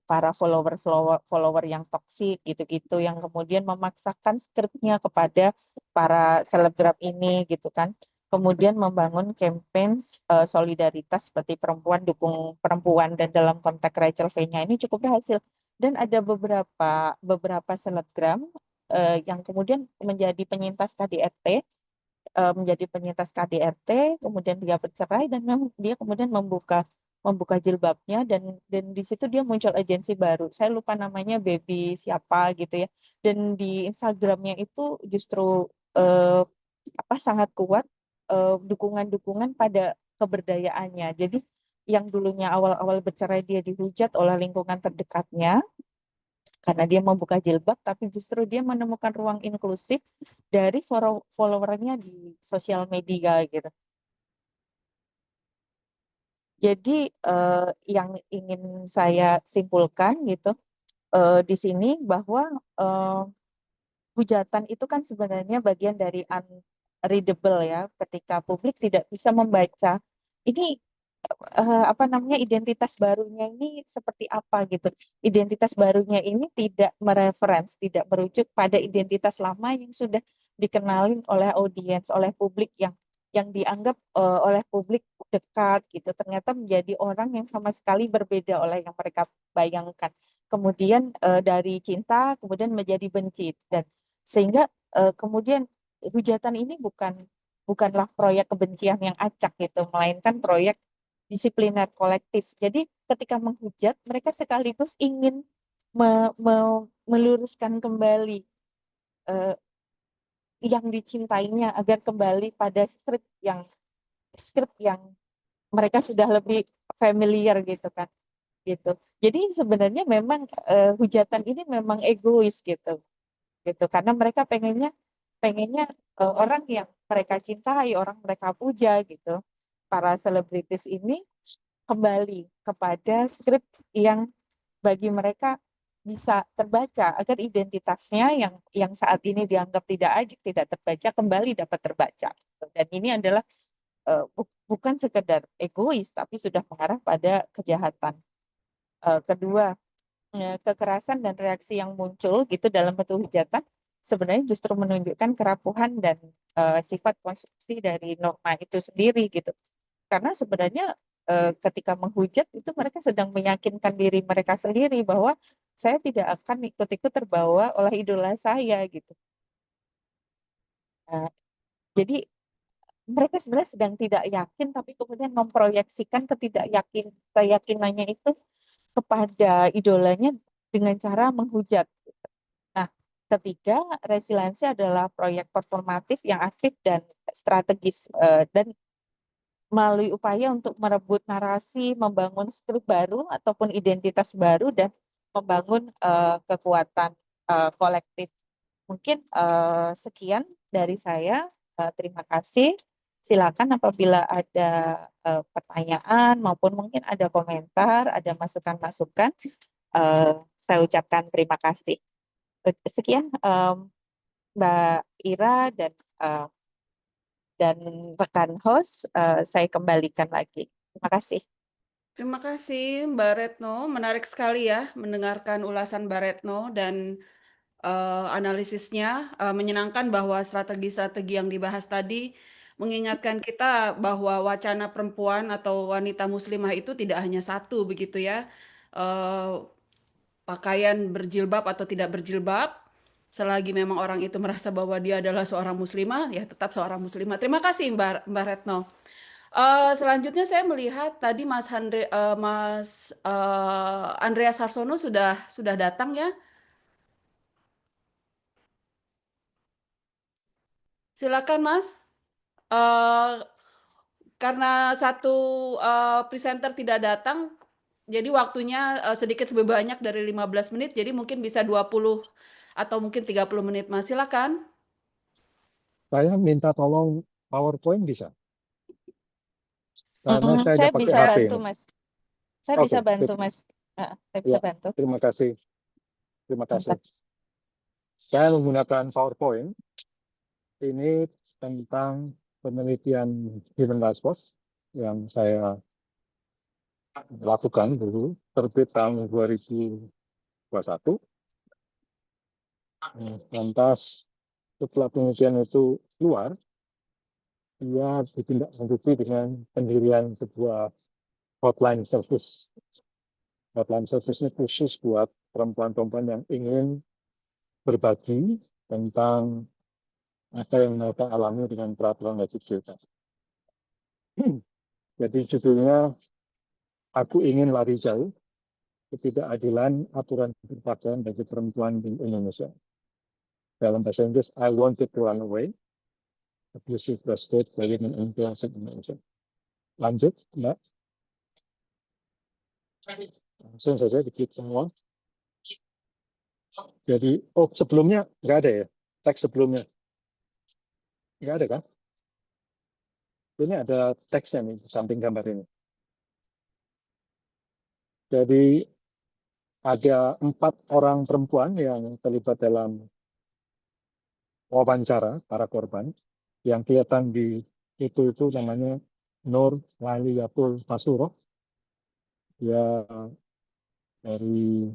para follower yang toksik gitu-gitu, yang kemudian memaksakan skripnya kepada para selebgram ini gitu kan. Kemudian membangun campaign solidaritas seperti perempuan dukung perempuan, dan dalam konteks Rachel V-nya ini cukup berhasil. Dan ada beberapa selebgram yang kemudian menjadi penyintas KDRT, kemudian dia bercerai dan dia kemudian membuka jilbabnya, dan di situ dia muncul agensi baru. Saya lupa namanya, Baby siapa gitu ya. Dan di Instagramnya itu justru sangat kuat dukungan pada keberdayaannya. Jadi yang dulunya awal-awal bercerai dia dihujat oleh lingkungan terdekatnya karena dia membuka jilbab, tapi justru dia menemukan ruang inklusif dari followernya di sosial media gitu. Jadi yang ingin saya simpulkan gitu di sini bahwa hujatan itu kan sebenarnya bagian dari unreadable ya, ketika publik tidak bisa membaca ini identitas barunya ini seperti apa gitu. Identitas barunya ini tidak mereference, tidak merujuk pada identitas lama yang sudah dikenalin oleh audiens, oleh publik yang dianggap oleh publik dekat gitu. Ternyata menjadi orang yang sama sekali berbeda oleh yang mereka bayangkan. Kemudian dari cinta kemudian menjadi benci, dan sehingga kemudian hujatan ini bukanlah proyek kebencian yang acak gitu, melainkan proyek disipliner kolektif. Jadi ketika menghujat, mereka sekaligus ingin meluruskan kembali yang dicintainya agar kembali pada skrip yang mereka sudah lebih familiar gitu kan. Gitu. Jadi sebenarnya memang hujatan ini memang egois gitu karena mereka pengennya orang yang mereka cintai, orang mereka puja gitu, para selebritis ini kembali kepada skrip yang bagi mereka bisa terbaca, agar identitasnya yang saat ini dianggap tidak ajak, tidak terbaca, kembali dapat terbaca. Dan ini adalah bukan sekedar egois, tapi sudah mengarah pada kejahatan. Kedua, kekerasan dan reaksi yang muncul gitu dalam bentuk hujatan sebenarnya justru menunjukkan kerapuhan dan sifat konstruksi dari norma itu sendiri gitu. Karena sebenarnya ketika menghujat itu mereka sedang meyakinkan diri mereka sendiri bahwa saya tidak akan ikut-ikut terbawa oleh idola saya gitu. Jadi mereka sebenarnya sedang tidak yakin, tapi kemudian memproyeksikan keyakinannya itu kepada idolanya dengan cara menghujat. Nah, ketiga, resiliensi adalah proyek performatif yang aktif dan strategis, dan melalui upaya untuk merebut narasi, membangun skrip baru ataupun identitas baru, dan membangun kekuatan kolektif. Mungkin sekian dari saya. Terima kasih. Silakan apabila ada pertanyaan maupun mungkin ada komentar, ada masukan-masukan, saya ucapkan terima kasih. Sekian Mbak Ira dan rekan host, saya kembalikan lagi. Terima kasih. Terima kasih Mbak Retno, menarik sekali ya mendengarkan ulasan Mbak Retno dan analisisnya. Menyenangkan bahwa strategi-strategi yang dibahas tadi mengingatkan kita bahwa wacana perempuan atau wanita muslimah itu tidak hanya satu begitu ya. Pakaian berjilbab atau tidak berjilbab, selagi memang orang itu merasa bahwa dia adalah seorang muslimah, ya tetap seorang muslimah. Terima kasih Mbak Retno. Selanjutnya saya melihat tadi Mas Andreas Harsono sudah datang ya. Silakan Mas. Eh, karena satu presenter tidak datang, jadi waktunya sedikit lebih banyak dari 15 menit, jadi mungkin bisa 20 atau mungkin 30 menit Mas. Silakan. Saya minta tolong PowerPoint bisa? Karena saya Saya udah pakai bisa HP bantu, ini. Mas. Saya Oke, bisa bantu, sip. Mas. Saya bisa Ya, bantu. terima kasih. Terima kasih. Mantap. Saya menggunakan PowerPoint ini tentang penelitian Human Rights Watch yang saya lakukan dulu, terbit tahun 2021. Lantas setelah penelitian itu keluar, ia ditindaklanjuti dengan pendirian sebuah hotline service. Hotline service ini khusus buat perempuan-perempuan yang ingin berbagi tentang apa yang mereka alami dengan peraturan legislatif. Jadi judulnya, Aku Ingin Lari Jauh, Ketidakadilan Aturan Berpakaian bagi Perempuan di Indonesia. Dalam bahasa Inggris, I Wanted to Run Away, Abusive Respect by Women and Girls in Indonesia. Lanjut, Mbak. Langsung saja diklik semua. Jadi, sebelumnya nggak ada ya? Teks sebelumnya. Nggak ada kan? Ini ada teksnya nih di samping gambar ini. Jadi ada 4 orang perempuan yang terlibat dalam wawancara para korban. Yang kelihatan di itu namanya Nur Laliatul Pasuroh. Dia dari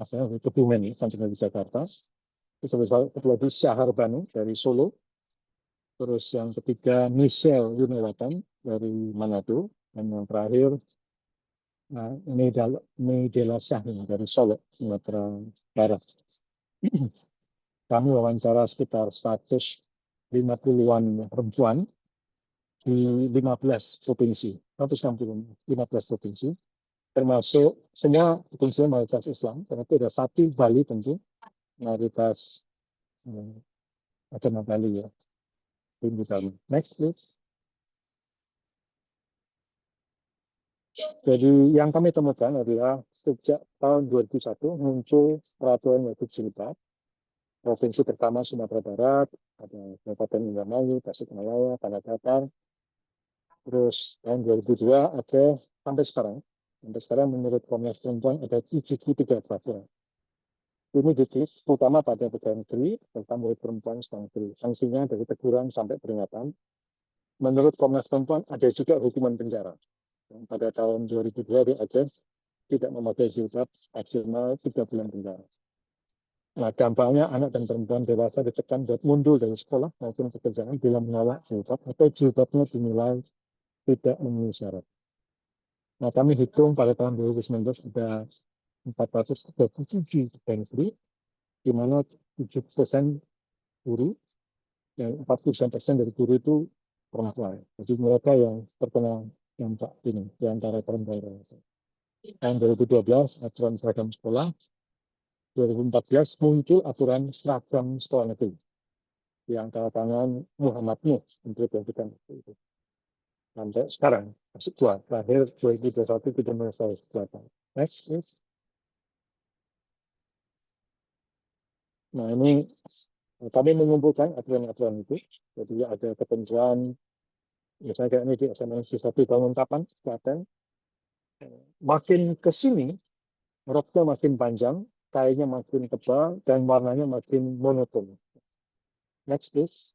asalnya dari Kebumen, sampai di Jakarta. Terus kedua di Syahar Banu dari Solo. Terus yang ketiga Michelle Yunawatan dari Manado. Dan yang terakhir Medela Syahni dari Solo, Sumatera Barat. Kami wawancara sekitar 150-an perempuan di 15 provinsi, 15 provinsi, termasuk semua provinsi mayoritas Islam, karena itu ada satu Bali tentu, mayoritas agama Bali ya. Next please. Jadi yang kami temukan adalah sejak tahun 2001 muncul peraturan wajib jilbab. Provinsi pertama Sumatera Barat, ada Kabupaten Indramayu, Tasikmalaya, Tanah Datar. Terus tahun 2002 ada sampai sekarang. Sampai sekarang menurut Komnas Perempuan ada 73 peraturan. Ini ditis, terutama pada pegawai negeri, tentang murid perempuan sedang negeri. Sanksinya dari teguran sampai peringatan. Menurut Komnas Perempuan ada juga hukuman penjara. Pada tahun 2002 di Aceh tidak memakai jilbab maksimal 3 bulan penjara. Nah, dampaknya anak dan perempuan dewasa ditekan buat mundur dari sekolah maupun pekerjaan bila menolak jilbab atau jilbabnya dinilai tidak memenuhi syarat. Nah, kami hitung pada tahun 2019 ada 437 pegawai negeri, di mana 7% guru dan 49% dari guru itu perempuan. Jadi mereka yang terkena dampak ini di antara perempuan. Tahun 2012 aturan seragam sekolah, 2014 muncul aturan seragam sekolah negeri yang tanda tangan Muhammad Nuh untuk yang itu. Sampai sekarang masih tua. Terakhir 2021 kita selesai. Next please. Nah ini kami mengumpulkan aturan-aturan itu. Jadi ada ketentuan, misalnya kayak ini di SMS 1 Banguntapan, Klaten. Makin ke sini, roknya makin panjang, kainnya makin tebal, dan warnanya makin monoton. Next, please.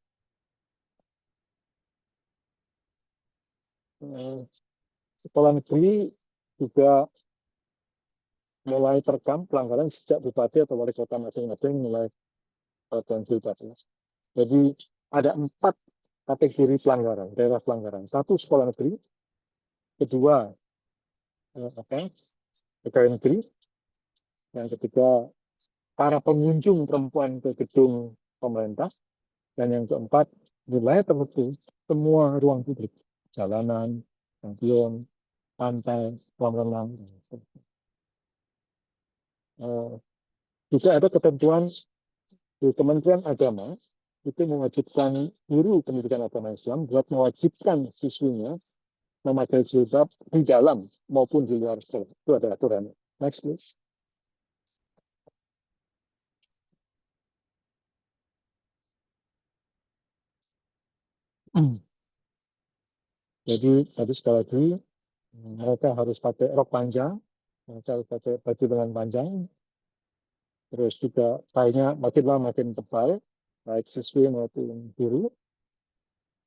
Sekolah negeri juga mulai terekam pelanggaran sejak bupati atau wali kota masing-masing mulai peraturan jilbab. Jadi ada 4 kategori pelanggaran, daerah pelanggaran. 1 sekolah negeri, kedua pegawai negeri, yang ketiga para pengunjung perempuan ke gedung pemerintah, dan yang keempat wilayah tertentu semua ruang publik. jalanan, stadion, pantai, kolam renang. Juga ada ketentuan di Kementerian Agama itu mewajibkan guru pendidikan agama Islam buat mewajibkan siswinya memakai jilbab di dalam maupun di luar sekolah. Itu ada aturan. Next, please. Jadi tadi sekali lagi mereka harus pakai rok panjang, mereka harus pakai baju dengan panjang, terus juga kainnya makin lama makin tebal, baik siswi maupun guru,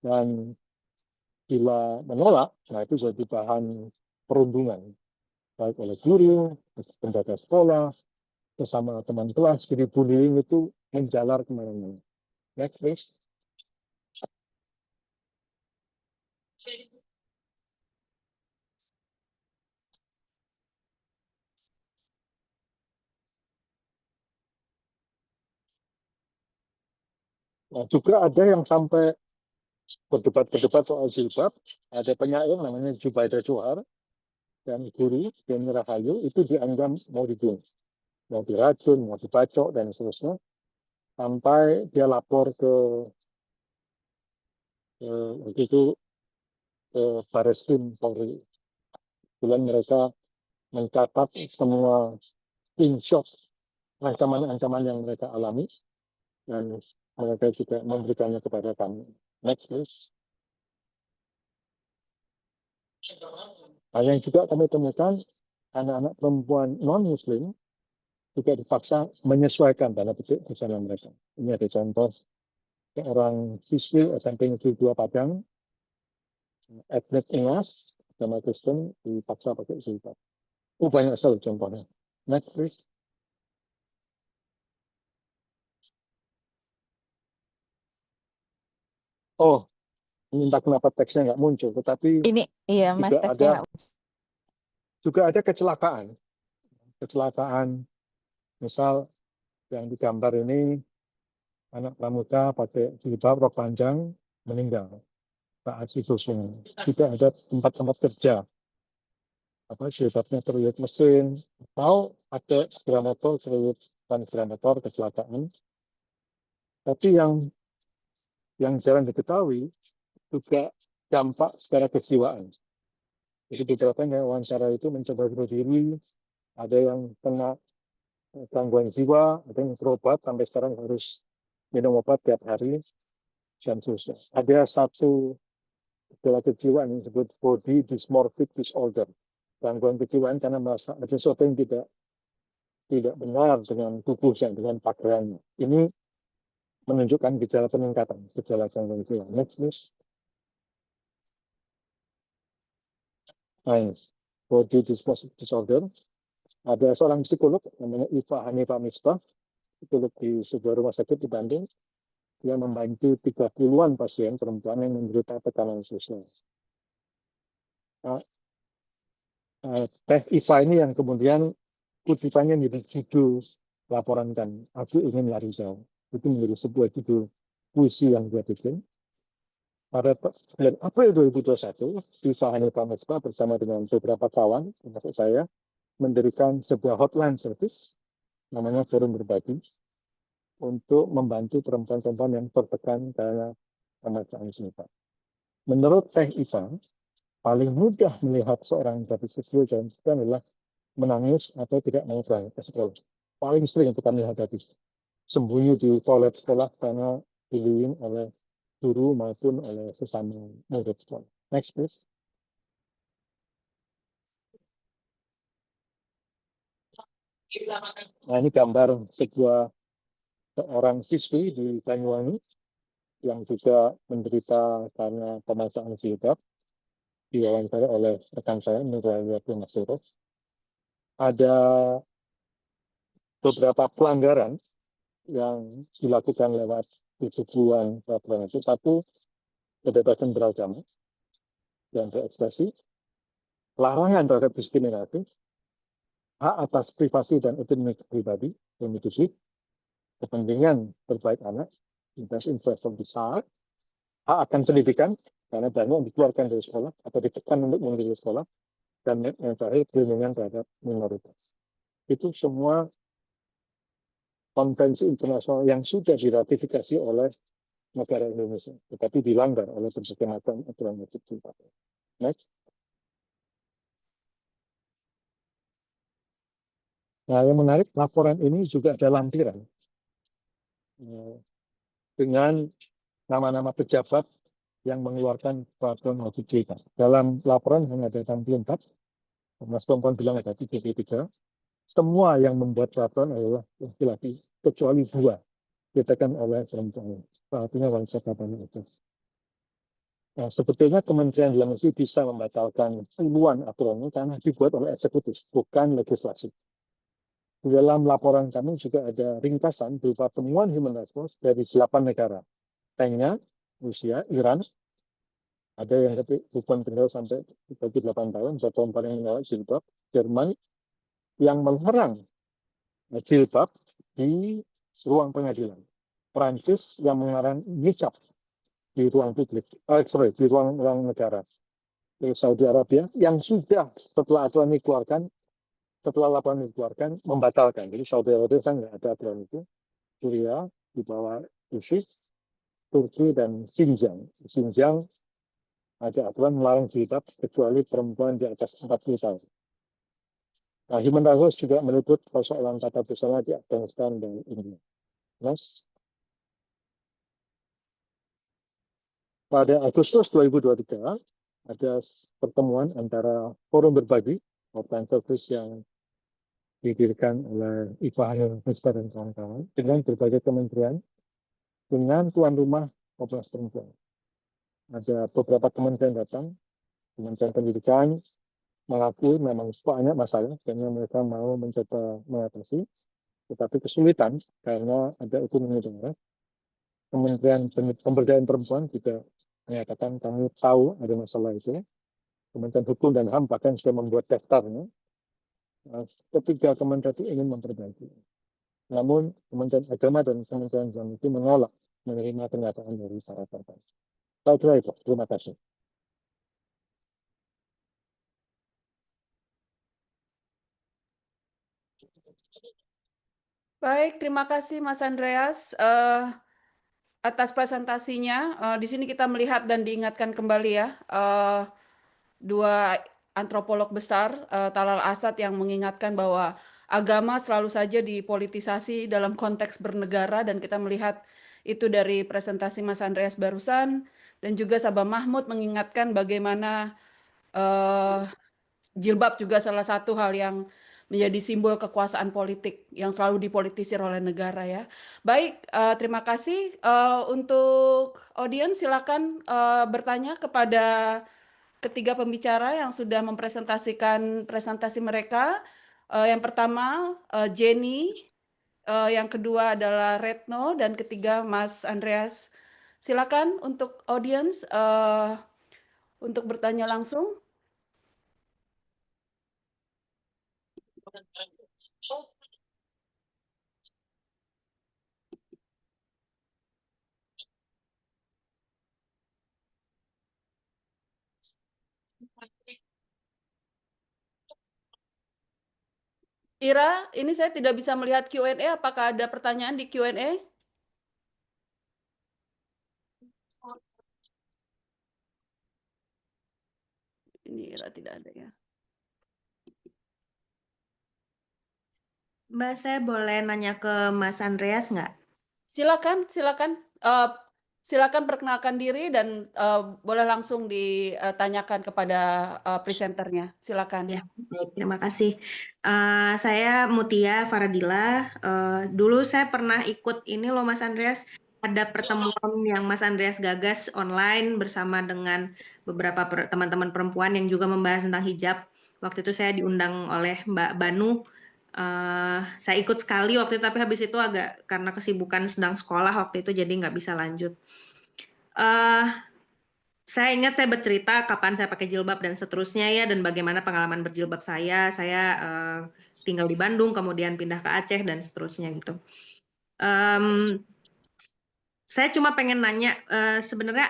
dan bila menolak, nah itu jadi bahan perundungan, baik oleh guru, penjaga sekolah, bersama teman kelas. Jadi bullying itu menjalar kemana-mana. Next, please. Nah, juga ada yang sampai berdebat-debat soal jilbab. Ada penyair namanya Jubaidah Johar dan guru Yeni Rahayu itu dianggap mau dibunuh, mau diracun, mau dibacok dan seterusnya, sampai dia lapor ke waktu itu Bareskrim Polri. Kemudian mereka mencatat semua screenshot ancaman-ancaman yang mereka alami dan mereka juga memberikannya kepada kami. Next, please. Nah, yang juga kami temukan, anak-anak perempuan non-muslim juga dipaksa menyesuaikan tanda petik busana mereka. Ini ada contoh seorang siswi SMP Negeri 2 Padang, etnik Ingas, agama Kristen, dipaksa pakai jilbab. Banyak sekali contohnya. Next, please. Entah kenapa teksnya nggak muncul, tetapi Ini iya Mas teksnya juga ada kecelakaan, misal yang digambar ini anak pramuka pakai jilbab rok panjang meninggal saat sidosnya. Juga ada tempat-tempat kerja jilbabnya terlihat mesin, atau ada sepeda motor terlihat sepeda motor kecelakaan. Tapi yang jarang diketahui juga dampak secara kejiwaan. Jadi beberapa yang wawancara itu mencoba bunuh diri, ada yang kena gangguan jiwa, ada yang berobat sampai sekarang harus minum obat tiap hari, dan seterusnya. Ada satu gejala kejiwaan yang disebut body dysmorphic disorder, gangguan kejiwaan karena merasa ada sesuatu yang tidak benar dengan tubuhnya, dengan pakaiannya. Ini menunjukkan gejala peningkatan, gejala gangguan jiwa. Next, please. Body dysmorphic disorder. Ada seorang psikolog namanya Iva Hanifah Misbah, psikolog di sebuah rumah sakit di Bandung. Dia membantu 30-an pasien perempuan yang menderita tekanan sosial. Teh Iva ini yang kemudian kutipannya menjadi judul laporan kan, Aku Ingin Lari Jauh. Itu menjadi sebuah judul puisi yang dia bikin. Pada bulan April 2021, Iva Hanifah Misbah bersama dengan beberapa kawan, termasuk saya, mendirikan sebuah hotline service, namanya Forum Berbagi, untuk membantu perempuan-perempuan yang tertekan karena pemaksaan cinta. Menurut Teh Iva, paling mudah melihat seorang gadis kecil dan adalah menangis atau tidak mau berangkat ke sekolah. Paling sering kita melihat gadis sembunyi di toilet sekolah karena bullying oleh guru maupun oleh sesama murid sekolah. Next, please. Nah, ini gambar seorang siswi di Banyuwangi yang juga menderita karena pemaksaan jilbab, diwawancara oleh rekan saya, Nurul Masuro. Ada beberapa pelanggaran yang dilakukan lewat tujuan peraturan itu. Satu, kebebasan beragama dan berekspresi, larangan terhadap diskriminasi, hak atas privasi dan otonomi pribadi, individu, kepentingan terbaik anak, best interest of the child, hak akan pendidikan, karena banyak yang dikeluarkan dari sekolah atau ditekan untuk menjadi sekolah, dan yang terakhir perlindungan terhadap minoritas. Itu semua konvensi internasional yang sudah diratifikasi oleh negara Indonesia, tetapi dilanggar oleh berbagai macam aturan wajib jilbab. Next. Nah, yang menarik, laporan ini juga ada lampiran dengan nama-nama pejabat yang mengeluarkan peraturan wajib jilbab. Dalam laporan hanya ada 64, Komnas Perempuan bilang ada 33. Semua yang membuat peraturan adalah laki-laki, kecuali 2 ditekan oleh perempuan. Artinya wanita kampanye itu. Nah, sebetulnya Kementerian Dalam Negeri bisa membatalkan puluhan aturan ini karena dibuat oleh eksekutif, bukan legislasi. Di dalam laporan kami juga ada ringkasan berupa temuan Human Rights Watch dari 8 negara. Kenya, Rusia, Iran, ada yang hukuman penjara sampai 38 tahun, satu paling menolak jilbab, Jerman yang melarang jilbab di ruang pengadilan, Perancis yang melarang hijab di ruang publik, di ruang negara, Saudi Arabia yang sudah setelah aturan ini dikeluarkan, setelah laporan dikeluarkan, membatalkan. Jadi Saudi Arabia kan nggak ada aturan itu. Syria di bawah ISIS, Turki dan Xinjiang. Xinjiang ada aturan melarang jilbab kecuali perempuan di atas 40 tahun. Nah, Human Rights Watch juga menyebut persoalan tata busana di Afghanistan dan India. Next. Pada Agustus 2023 ada pertemuan antara forum berbagi Open Service yang didirikan oleh IFAH dan kawan-kawan dengan berbagai kementerian dengan tuan rumah Komnas Perempuan. Ada beberapa kementerian datang, Kementerian Pendidikan mengakui memang banyak masalah, sehingga mereka mau mencoba mengatasi, tetapi kesulitan karena ada ekonomi daerah. Kementerian Pemberdayaan Perempuan juga menyatakan kami tahu ada masalah itu. Kementerian Hukum dan HAM bahkan sudah membuat daftarnya. Ketiga kementerian itu ingin memperbaiki. Namun Kementerian Agama dan Kementerian Dalam Negeri menolak menerima pernyataan dari para partai. Saya kira itu. Terima kasih. Baik, terima kasih Mas Andreas atas presentasinya. Di sini kita melihat dan diingatkan kembali ya, dua antropolog besar, Talal Asad yang mengingatkan bahwa agama selalu saja dipolitisasi dalam konteks bernegara, dan kita melihat itu dari presentasi Mas Andreas barusan, dan juga Sabah Mahmud mengingatkan bagaimana jilbab juga salah satu hal yang menjadi simbol kekuasaan politik yang selalu dipolitisir oleh negara ya. Baik, terima kasih. Untuk audiens silakan bertanya kepada ketiga pembicara yang sudah mempresentasikan presentasi mereka. Yang pertama Jenny, yang kedua adalah Retno, dan ketiga Mas Andreas. Silakan untuk audiens untuk bertanya langsung. Ira, ini saya tidak bisa melihat Q&A. Apakah ada pertanyaan di Q&A? Ini Ira tidak ada ya. Mbak, saya boleh nanya ke Mas Andreas nggak? Silakan, silakan. Silakan perkenalkan diri dan boleh langsung ditanyakan kepada presenternya. Silakan. Ya, baik, terima kasih. Saya Mutia Faradila. Dulu saya pernah ikut ini loh Mas Andreas, ada pertemuan yang Mas Andreas gagas online bersama dengan beberapa teman-teman perempuan yang juga membahas tentang hijab. Waktu itu saya diundang oleh Mbak Banu. Saya ikut sekali waktu itu, tapi habis itu agak karena kesibukan sedang sekolah waktu itu jadi nggak bisa lanjut. Saya ingat saya bercerita kapan saya pakai jilbab dan seterusnya ya, dan bagaimana pengalaman berjilbab saya. Saya tinggal di Bandung, kemudian pindah ke Aceh dan seterusnya gitu. Saya cuma pengen nanya, sebenarnya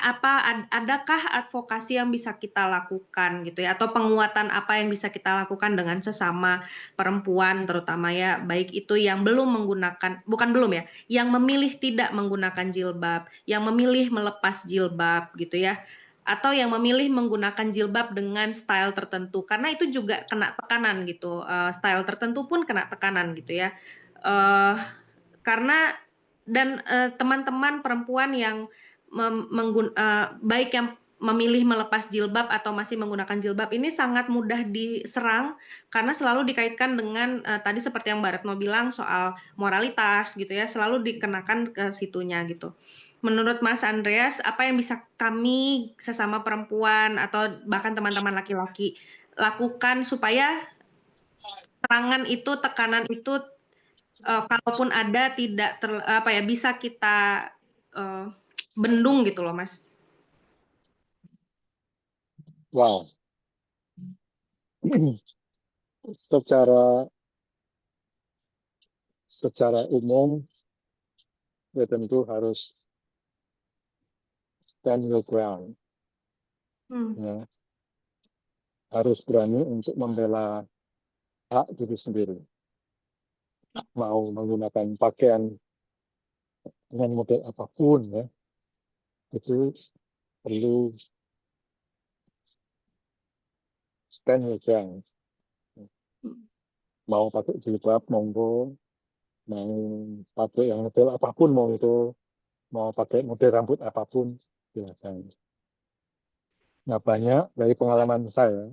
adakah advokasi yang bisa kita lakukan gitu ya, atau penguatan apa yang bisa kita lakukan dengan sesama perempuan terutama ya, baik itu yang belum menggunakan, bukan belum ya, yang memilih tidak menggunakan jilbab, yang memilih melepas jilbab gitu ya, atau yang memilih menggunakan jilbab dengan style tertentu, karena itu juga kena tekanan gitu, style tertentu pun kena tekanan gitu ya. Karena teman-teman perempuan yang baik yang memilih melepas jilbab atau masih menggunakan jilbab ini sangat mudah diserang karena selalu dikaitkan dengan tadi seperti yang Mbak Retno bilang soal moralitas gitu ya, selalu dikenakan ke situnya gitu. Menurut Mas Andreas, apa yang bisa kami sesama perempuan atau bahkan teman-teman laki-laki lakukan supaya serangan itu, tekanan itu kalaupun ada tidak bisa kita bendung gitu loh, Mas. Wow. Secara umum ya tentu harus stand your ground. Ya. Harus berani untuk membela hak diri sendiri. Mau menggunakan pakaian dengan model apapun ya, itu perlu stand your ground. Mau pakai jilbab monggo, mau pakai yang model apapun, mau pakai model rambut apapun silakan. Nah, banyak dari pengalaman saya,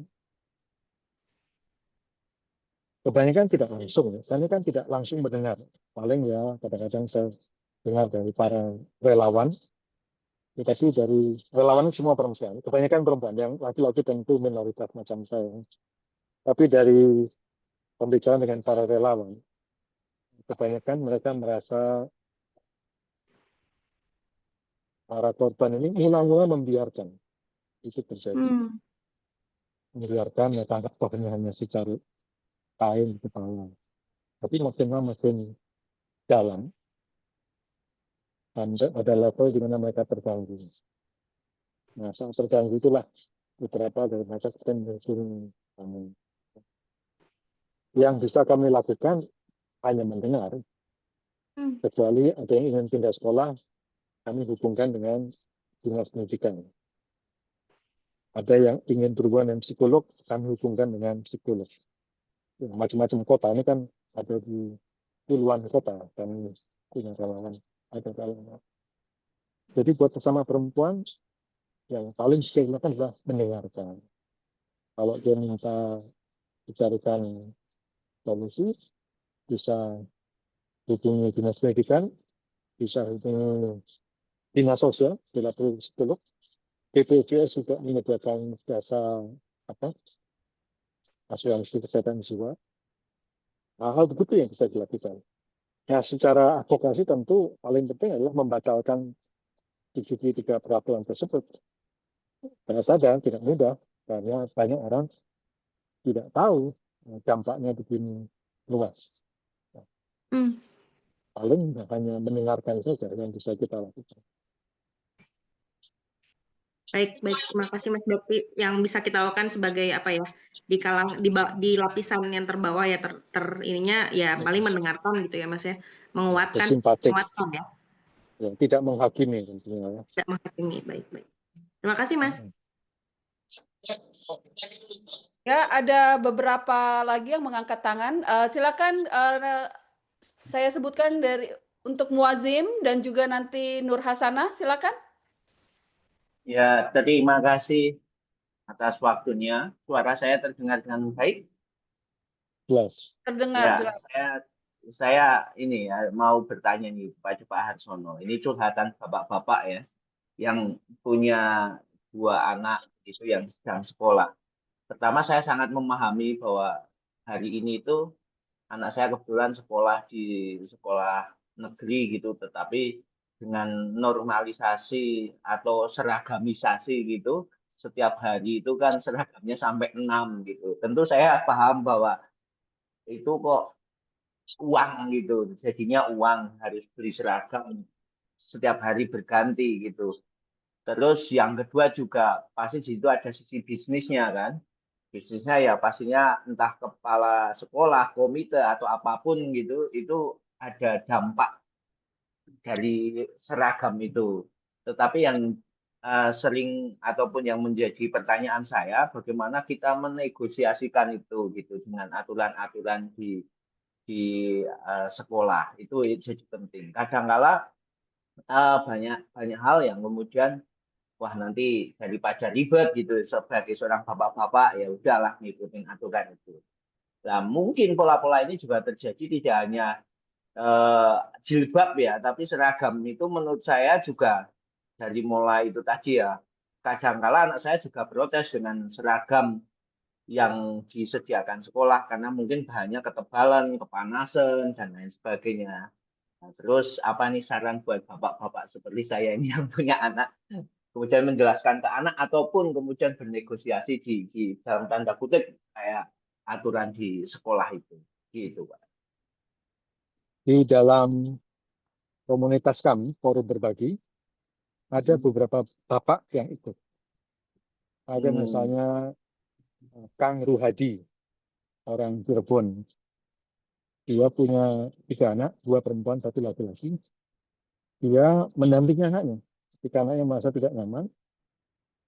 kebanyakan tidak langsung ya, saya kan tidak langsung mendengar, paling ya kadang-kadang saya dengar dari para relawan, tetapi dari relawan semua perempuan, kebanyakan perempuan, yang laki-laki tentu minoritas macam saya, tapi dari pembicaraan dengan para relawan, kebanyakan mereka merasa para korban ini mula-mula membiarkan itu terjadi. Membiarkan ya tangkap pohonnya hanya secari kain di kepala. Tapi makin lama makin dalam, sampai pada level di mana mereka terganggu. Nah, saat terganggu itulah beberapa dari mereka sedang menghubungi kami. Yang bisa kami lakukan hanya mendengar. Kecuali ada yang ingin pindah sekolah, kami hubungkan dengan dinas pendidikan. Ada yang ingin berhubungan dengan psikolog, kami hubungkan dengan psikolog. Macam-macam kota ini kan ada di puluhan kota, kami punya relawan, ada relawan. Jadi buat sesama perempuan, yang paling bisa dilakukan adalah mendengarkan. Kalau dia minta dicarikan solusi, bisa hubungi dinas pendidikan, bisa hubungi dinas sosial, bila perlu psikolog. BPJS juga menyediakan jasa asuransi kesehatan jiwa. Hal-hal begitu yang bisa dilakukan. Nah, secara advokasi tentu paling penting adalah membatalkan 73 peraturan tersebut. Karena sadar tidak mudah, karena banyak orang tidak tahu dampaknya begini luas. Paling hanya mendengarkan saja yang bisa kita lakukan. Baik. Terima kasih Mas Bekti. Yang bisa kita lakukan sebagai apa ya, di lapisan yang terbawah ya, ininya ya paling mendengarkan gitu ya Mas ya, menguatkan ya. Ya, tidak menghakimi tentunya. Tidak menghakimi, baik. Terima kasih Mas. Ya, ada beberapa lagi yang mengangkat tangan. Silakan saya sebutkan untuk Muazim dan juga nanti Nur Hasanah, silakan. Ya, terima kasih atas waktunya. Suara saya terdengar dengan baik? Jelas. Terdengar ya, jelas. Saya ini ya mau bertanya nih kepada Pak Harsono. Ini curhatan bapak-bapak ya, yang punya 2 anak gitu yang sedang sekolah. Pertama, saya sangat memahami bahwa hari ini itu anak saya kebetulan sekolah di sekolah negeri gitu, tetapi dengan normalisasi atau seragamisasi gitu, setiap hari itu kan seragamnya sampai 6 gitu. Tentu saya paham bahwa itu kok uang gitu, jadinya uang harus beli seragam setiap hari berganti gitu. Terus yang kedua juga pasti di situ ada sisi bisnisnya kan. Bisnisnya ya pastinya entah kepala sekolah, komite atau apapun gitu, itu ada dampak dari seragam itu. Tetapi yang sering ataupun yang menjadi pertanyaan saya, bagaimana kita menegosiasikan itu gitu dengan aturan-aturan di sekolah itu jadi penting. Kadangkala banyak banyak hal yang kemudian wah nanti daripada ribet gitu sebagai seorang bapak-bapak ya udahlah ngikutin aturan itu. Nah, mungkin pola-pola ini juga terjadi tidak hanya jilbab ya, tapi seragam itu menurut saya juga dari mulai itu tadi ya. Kadangkala anak saya juga protes dengan seragam yang disediakan sekolah karena mungkin bahannya ketebalan, kepanasan dan lain sebagainya. Nah, terus apa nih saran buat bapak-bapak seperti saya ini yang punya anak, kemudian menjelaskan ke anak ataupun kemudian bernegosiasi di dalam tanda kutip kayak aturan di sekolah itu, gitu Pak. Di dalam komunitas kami, forum berbagi, ada beberapa bapak yang ikut. Ada misalnya Kang Ruhadi, orang Cirebon. Dia punya 3 anak, 2 perempuan, 1 laki-laki. Dia mendampingi anaknya. Ketika anaknya merasa tidak nyaman,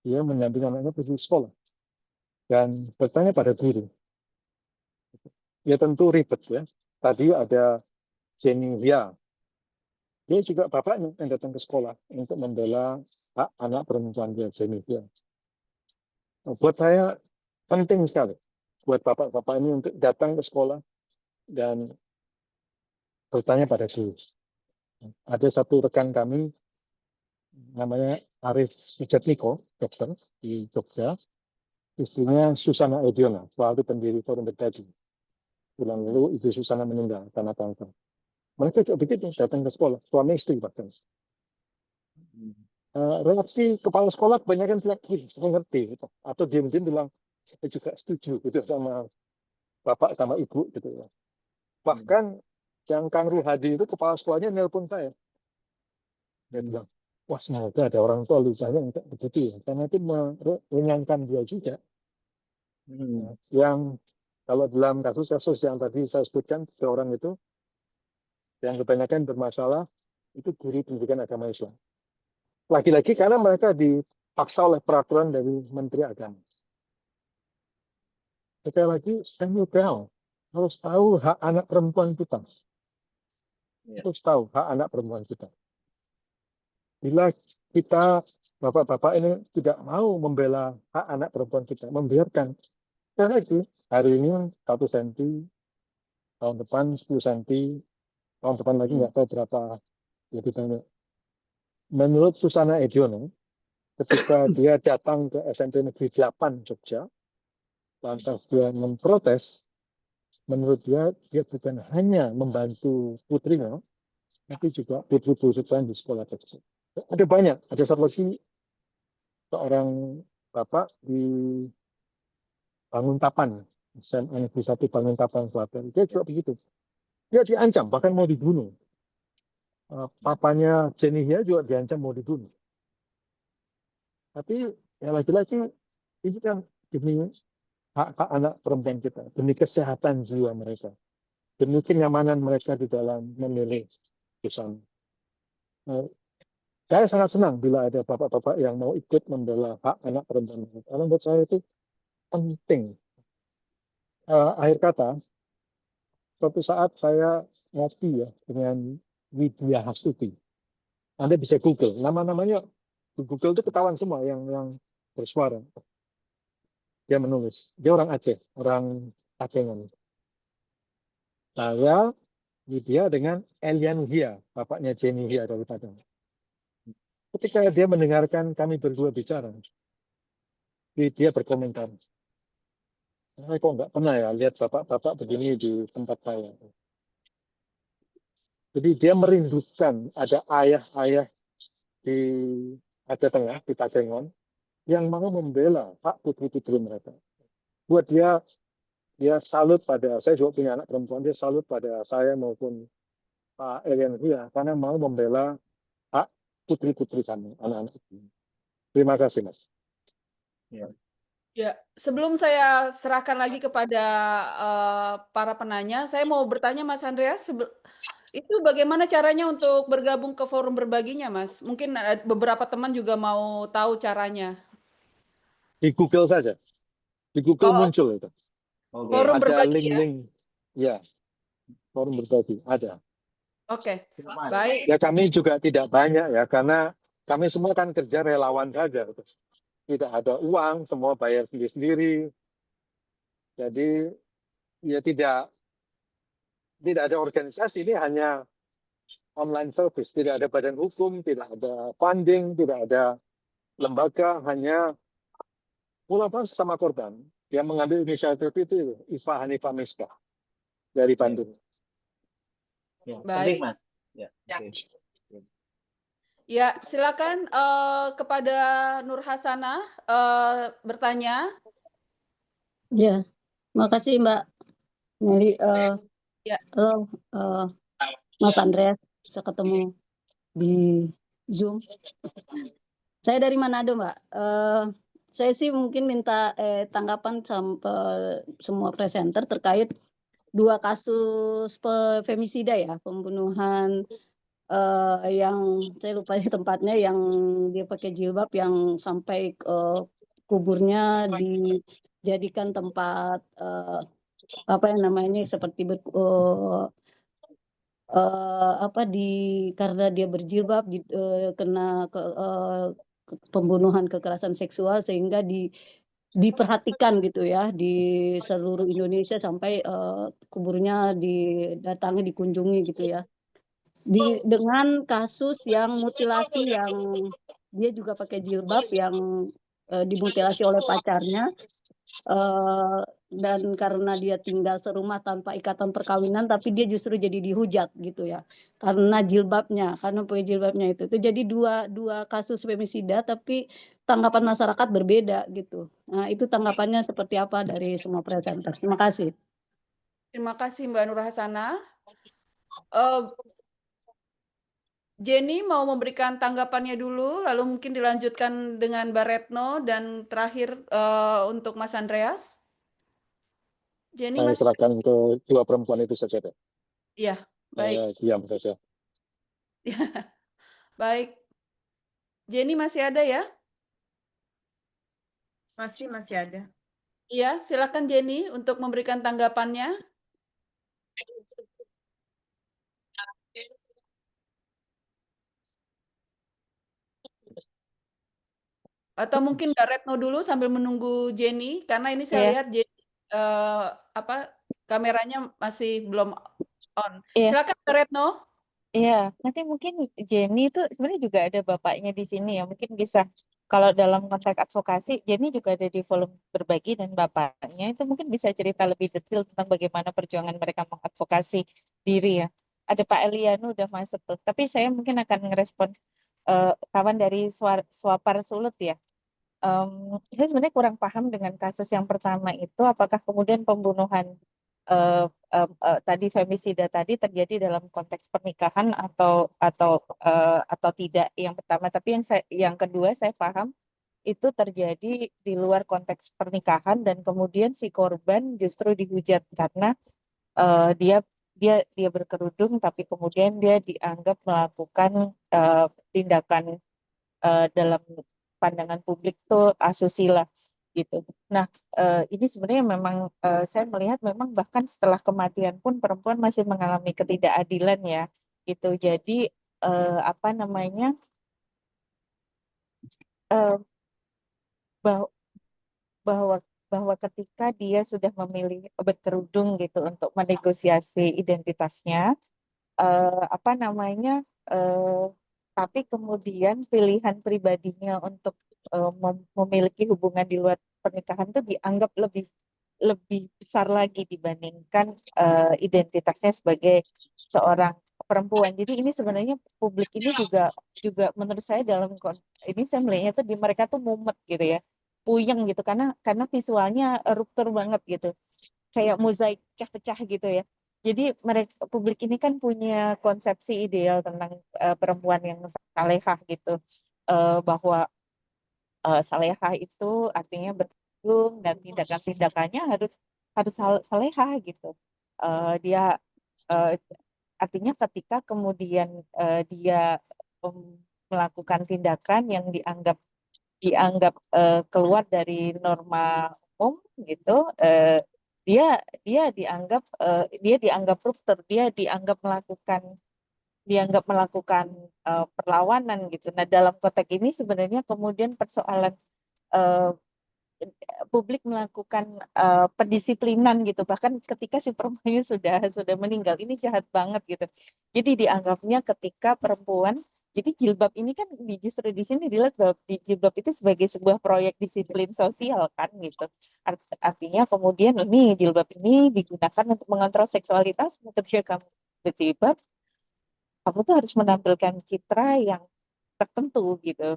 dia mendampingi anaknya pergi sekolah. Dan bertanya pada guru. Ya tentu ribet ya. Tadi ada Jenny Lia. Dia juga bapaknya yang datang ke sekolah untuk membela hak anak perempuan dia, Jenny Lia. Buat saya penting sekali buat bapak-bapak ini untuk datang ke sekolah dan bertanya pada guru. Ada satu rekan kami namanya Arif Sujatmiko, dokter di Jogja. Istrinya Susana Ediona, salah satu pendiri Forum Berbagi. Bulan lalu Ibu Susana meninggal karena kanker. Mereka juga begitu, datang ke sekolah, suami istri bahkan. Reaksi kepala sekolah kebanyakan bilang, saya ngerti, gitu. Atau diam-diam bilang, saya juga setuju gitu sama bapak sama ibu gitu ya. Bahkan yang Kang Ruhadi itu kepala sekolahnya nelpon saya. Dia bilang, wah semoga ada orang tua lusanya yang tak begitu ya. Karena itu menyenangkan dia juga. Yang kalau dalam kasus-kasus yang tadi saya sebutkan, 3 orang itu, yang kebanyakan bermasalah, itu guru pendidikan agama Islam. Lagi-lagi karena mereka dipaksa oleh peraturan dari Menteri Agama. Sekali lagi, stand your ground. Harus tahu hak anak perempuan kita. Harus tahu hak anak perempuan kita. Bila kita, bapak-bapak ini tidak mau membela hak anak perempuan kita, membiarkan. Sekali lagi, hari ini 1 senti, tahun depan 10 senti, tahun depan lagi nggak tahu berapa lebih banyak. Menurut Susana Ediono, ketika dia datang ke SMP Negeri 8 Jogja, lantas dia memprotes, menurut dia bukan hanya membantu putrinya, tapi juga putri-putri lain di sekolah tersebut. Ada banyak, ada satu lagi seorang bapak di Banguntapan, SMA Negeri 1 Banguntapan Selatan, dia juga begitu. Dia diancam, bahkan mau dibunuh. Papanya Jenny juga diancam mau dibunuh. Tapi ya lagi-lagi ini kan demi hak anak perempuan kita, demi kesehatan jiwa mereka, demi kenyamanan mereka di dalam memilih busana. Saya sangat senang bila ada bapak-bapak yang mau ikut membela hak anak perempuan. Karena menurut saya itu penting. Akhir kata, suatu saat saya ngopi ya dengan Widya Hasuti. Anda bisa Google, nama-namanya di Google itu ketahuan semua yang bersuara. Dia menulis, dia orang Aceh, orang Akengan. Saya Widya dengan Elian Hia, bapaknya Jenny Hia dari Padang. Ketika dia mendengarkan kami berdua bicara, dia berkomentar, saya kok nggak pernah ya lihat bapak-bapak begini di tempat saya. Jadi dia merindukan ada ayah-ayah di Aceh Tengah, di Takengon, yang mau membela hak putri-putri mereka. Buat dia salut pada, saya juga punya anak perempuan, dia salut pada saya maupun Pak Elian Hia, karena mau membela hak putri-putri kami, anak-anak kami. Terima kasih, Mas. Ya, sebelum saya serahkan lagi kepada para penanya, saya mau bertanya Mas Andreas, itu bagaimana caranya untuk bergabung ke forum berbaginya, Mas? Mungkin beberapa teman juga mau tahu caranya. Di Google saja. Di Google Oh, muncul itu. Oke. forum Ada berbagi ya? link-link. Ya, forum berbagi. Ada. Oke, Mas. baik. Ya kami juga tidak banyak ya, karena kami semua kan kerja relawan saja. Tidak ada uang, semua bayar sendiri-sendiri. Jadi ya tidak ada organisasi, ini hanya online service. Tidak ada badan hukum, tidak ada funding, tidak ada lembaga, hanya ulama sama korban. Yang mengambil inisiatif itu Iva Hanifah Miskah dari Bandung. Ya, penting, Baik. Mas. Ya, oke. Ya, silakan kepada Nur Hasanah bertanya. Ya, makasih Mbak Meli. Ya. Halo, Mas Andreas, bisa ketemu di Zoom. Saya dari Manado, Mbak. Saya sih mungkin minta tanggapan sampai semua presenter terkait 2 kasus femisida ya, pembunuhan yang saya lupa tempatnya, yang dia pakai jilbab yang sampai kuburnya dijadikan tempat apa yang namanya seperti karena dia berjilbab kena pembunuhan kekerasan seksual sehingga diperhatikan gitu ya di seluruh Indonesia sampai kuburnya didatangi, dikunjungi gitu ya. Dengan kasus yang mutilasi yang dia juga pakai jilbab yang dimutilasi oleh pacarnya, dan karena dia tinggal serumah tanpa ikatan perkawinan, tapi dia justru jadi dihujat gitu ya, karena pakai jilbabnya itu. Jadi dua kasus femisida, tapi tanggapan masyarakat berbeda gitu. Nah, itu tanggapannya seperti apa dari semua presenter? Terima kasih. Terima kasih Mbak Nur Hasanah. Jenny mau memberikan tanggapannya dulu, lalu mungkin dilanjutkan dengan Mbak Retno, dan terakhir untuk Mas Andreas. Jenny Saya masih serahkan ke 2 perempuan itu saja deh. Iya, baik. Saya diam saja. Baik. Jenny masih ada ya? Masih ada. Iya, silakan Jenny untuk memberikan tanggapannya. Atau mungkin Mbak Retno dulu sambil menunggu Jenny, karena ini saya Iya. lihat Jenny kameranya masih belum on. Iya. Silakan Mbak Retno. Iya, nanti mungkin Jenny itu sebenarnya juga ada bapaknya di sini ya. Mungkin bisa, kalau dalam konteks advokasi, Jenny juga ada di forum berbagi dan bapaknya itu mungkin bisa cerita lebih detail tentang bagaimana perjuangan mereka mengadvokasi diri ya. Ada Pak Elianu udah masuk tuh. Tapi saya mungkin akan ngerespon kawan dari Swapar Sulut ya. Saya sebenarnya kurang paham dengan kasus yang pertama itu, apakah kemudian pembunuhan tadi femisida tadi terjadi dalam konteks pernikahan atau tidak, yang pertama. Tapi yang kedua saya paham itu terjadi di luar konteks pernikahan, dan kemudian si korban justru dihujat karena dia berkerudung, tapi kemudian dia dianggap melakukan tindakan dalam pandangan publik itu asusila gitu. Nah, ini sebenarnya memang saya melihat memang bahkan setelah kematian pun perempuan masih mengalami ketidakadilan ya gitu. Jadi apa namanya, bahwa ketika dia sudah memilih berkerudung gitu untuk menegosiasi identitasnya, apa namanya, tapi kemudian pilihan pribadinya untuk memiliki hubungan di luar pernikahan itu dianggap lebih besar lagi dibandingkan identitasnya sebagai seorang perempuan. Jadi ini sebenarnya publik ini juga menurut saya ini saya melihatnya tuh mereka tuh mumet gitu ya, puyeng gitu, karena visualnya ruptur banget gitu, kayak mozaik pecah-pecah gitu ya. Jadi publik ini kan punya konsepsi ideal tentang perempuan yang salehah gitu, bahwa salehah itu artinya berkerudung dan tindakan-tindakannya harus salehah gitu. Dia artinya ketika kemudian dia melakukan tindakan yang dianggap keluar dari norma umum gitu, dia dianggap ruptur, dia dianggap melakukan perlawanan gitu. Nah, dalam konteks ini sebenarnya kemudian persoalan publik melakukan pendisiplinan gitu, bahkan ketika si perempuannya sudah meninggal, ini jahat banget gitu. Jadi dianggapnya ketika perempuan, jadi jilbab ini kan justru di sini dilihat bahwa jilbab itu sebagai sebuah proyek disiplin sosial kan gitu. Artinya kemudian ini jilbab ini digunakan untuk mengontrol seksualitas. Ketika kamu berjilbab, kamu tuh harus menampilkan citra yang tertentu gitu.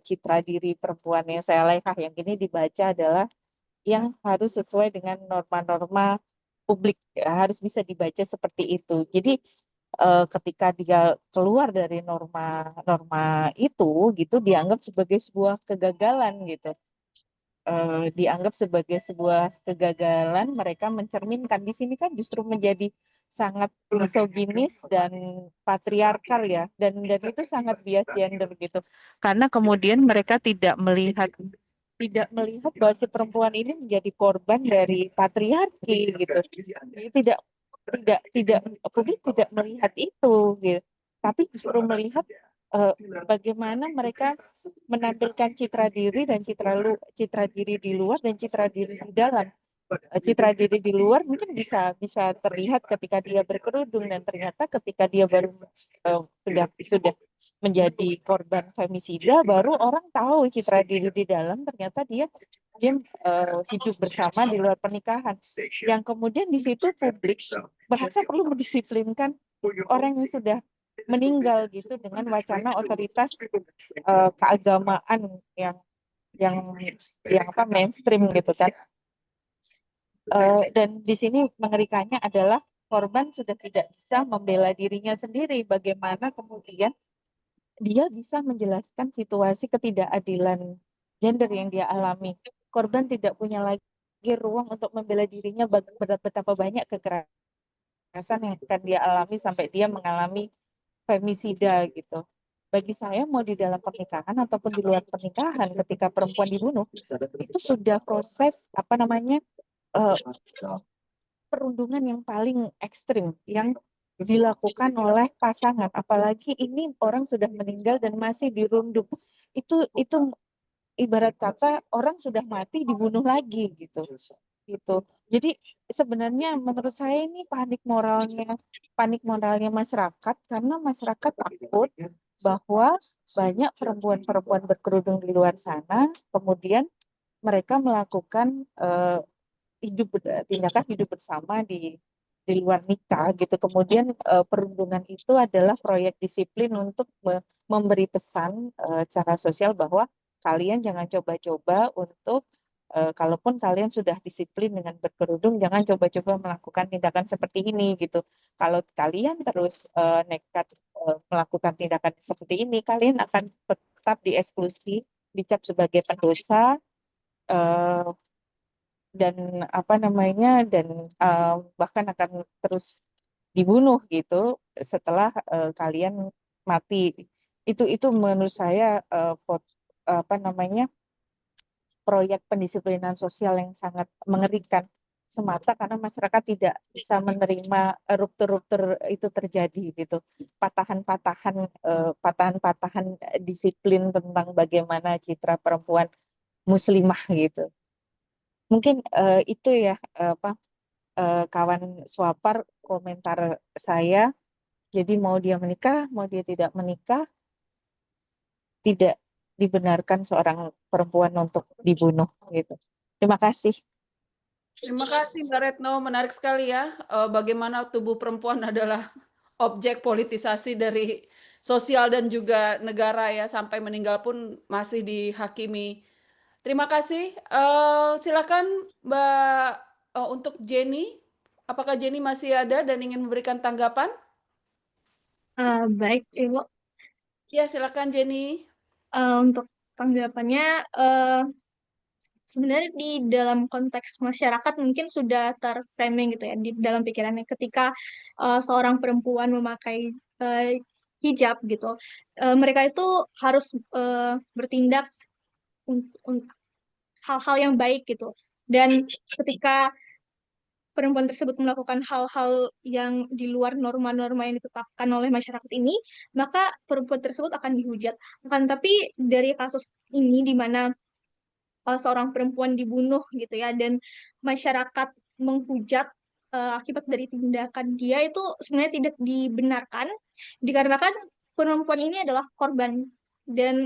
Citra diri perempuan yang salehah yang ini dibaca adalah yang harus sesuai dengan norma-norma publik, harus bisa dibaca seperti itu. Jadi ketika dia keluar dari norma itu gitu dianggap sebagai sebuah kegagalan gitu. Dianggap sebagai sebuah kegagalan, mereka mencerminkan di sini kan justru menjadi sangat misoginis dan patriarkal ya, dan itu sangat bias gender gitu, karena kemudian mereka tidak melihat bahwa si perempuan ini menjadi korban dari patriarki gitu. Jadi tidak publik tidak melihat itu gitu, tapi justru melihat bagaimana mereka menampilkan citra diri dan citra diri di luar dan citra diri di dalam. Citra diri di luar mungkin bisa terlihat ketika dia berkerudung, dan ternyata ketika dia baru sudah menjadi korban femisida, baru orang tahu citra diri di dalam ternyata dia hidup bersama di luar pernikahan. Yang kemudian di situ publik merasa perlu mendisiplinkan orang yang sudah meninggal gitu dengan wacana otoritas keagamaan yang mainstream gitu kan. Dan di sini mengerikannya adalah korban sudah tidak bisa membela dirinya sendiri. Bagaimana kemudian dia bisa menjelaskan situasi ketidakadilan gender yang dia alami. Korban tidak punya lagi ruang untuk membela dirinya betapa banyak kekerasan yang akan dia alami sampai dia mengalami femisida gitu. Bagi saya mau di dalam pernikahan ataupun di luar pernikahan, ketika perempuan dibunuh itu sudah proses perundungan yang paling ekstrim yang dilakukan oleh pasangan, apalagi ini orang sudah meninggal dan masih dirundung. Itu ibarat kata orang sudah mati dibunuh lagi gitu. Jadi sebenarnya menurut saya ini panik moralnya masyarakat, karena masyarakat takut bahwa banyak perempuan-perempuan berkerudung di luar sana kemudian mereka melakukan tindakan hidup bersama di luar nikah gitu. Kemudian perundungan itu adalah proyek disiplin untuk memberi pesan secara sosial bahwa kalian jangan coba-coba untuk kalaupun kalian sudah disiplin dengan berkerudung, jangan coba-coba melakukan tindakan seperti ini gitu. Kalau kalian terus nekat melakukan tindakan seperti ini, kalian akan tetap dieksklusi, dicap sebagai pendosa, dan bahkan akan terus dibunuh gitu setelah kalian mati. Itu menurut saya proyek pendisiplinan sosial yang sangat mengerikan, semata karena masyarakat tidak bisa menerima ruptur-ruptur itu terjadi gitu. Patahan-patahan disiplin tentang bagaimana citra perempuan muslimah gitu. Mungkin itu ya kawan Swapar komentar saya. Jadi mau dia menikah, mau dia tidak menikah, tidak dibenarkan seorang perempuan untuk dibunuh gitu. Terima kasih. Terima kasih Mbak Retno, menarik sekali ya bagaimana tubuh perempuan adalah objek politisasi dari sosial dan juga negara ya, sampai meninggal pun masih dihakimi. Terima kasih. Silakan Mbak untuk Jenny Apakah Jenny masih ada dan ingin memberikan tanggapan? Baik, Ibu. Ya, silakan Jenny. Untuk tanggapannya, sebenarnya di dalam konteks masyarakat mungkin sudah terframing gitu ya di dalam pikirannya ketika seorang perempuan memakai hijab gitu, mereka itu harus bertindak untuk hal-hal yang baik gitu. Dan ketika perempuan tersebut melakukan hal-hal yang di luar norma-norma yang ditetapkan oleh masyarakat ini, maka perempuan tersebut akan dihujat. Akan tapi dari kasus ini di mana seorang perempuan dibunuh gitu ya, dan masyarakat menghujat akibat dari tindakan dia, itu sebenarnya tidak dibenarkan dikarenakan perempuan ini adalah korban. Dan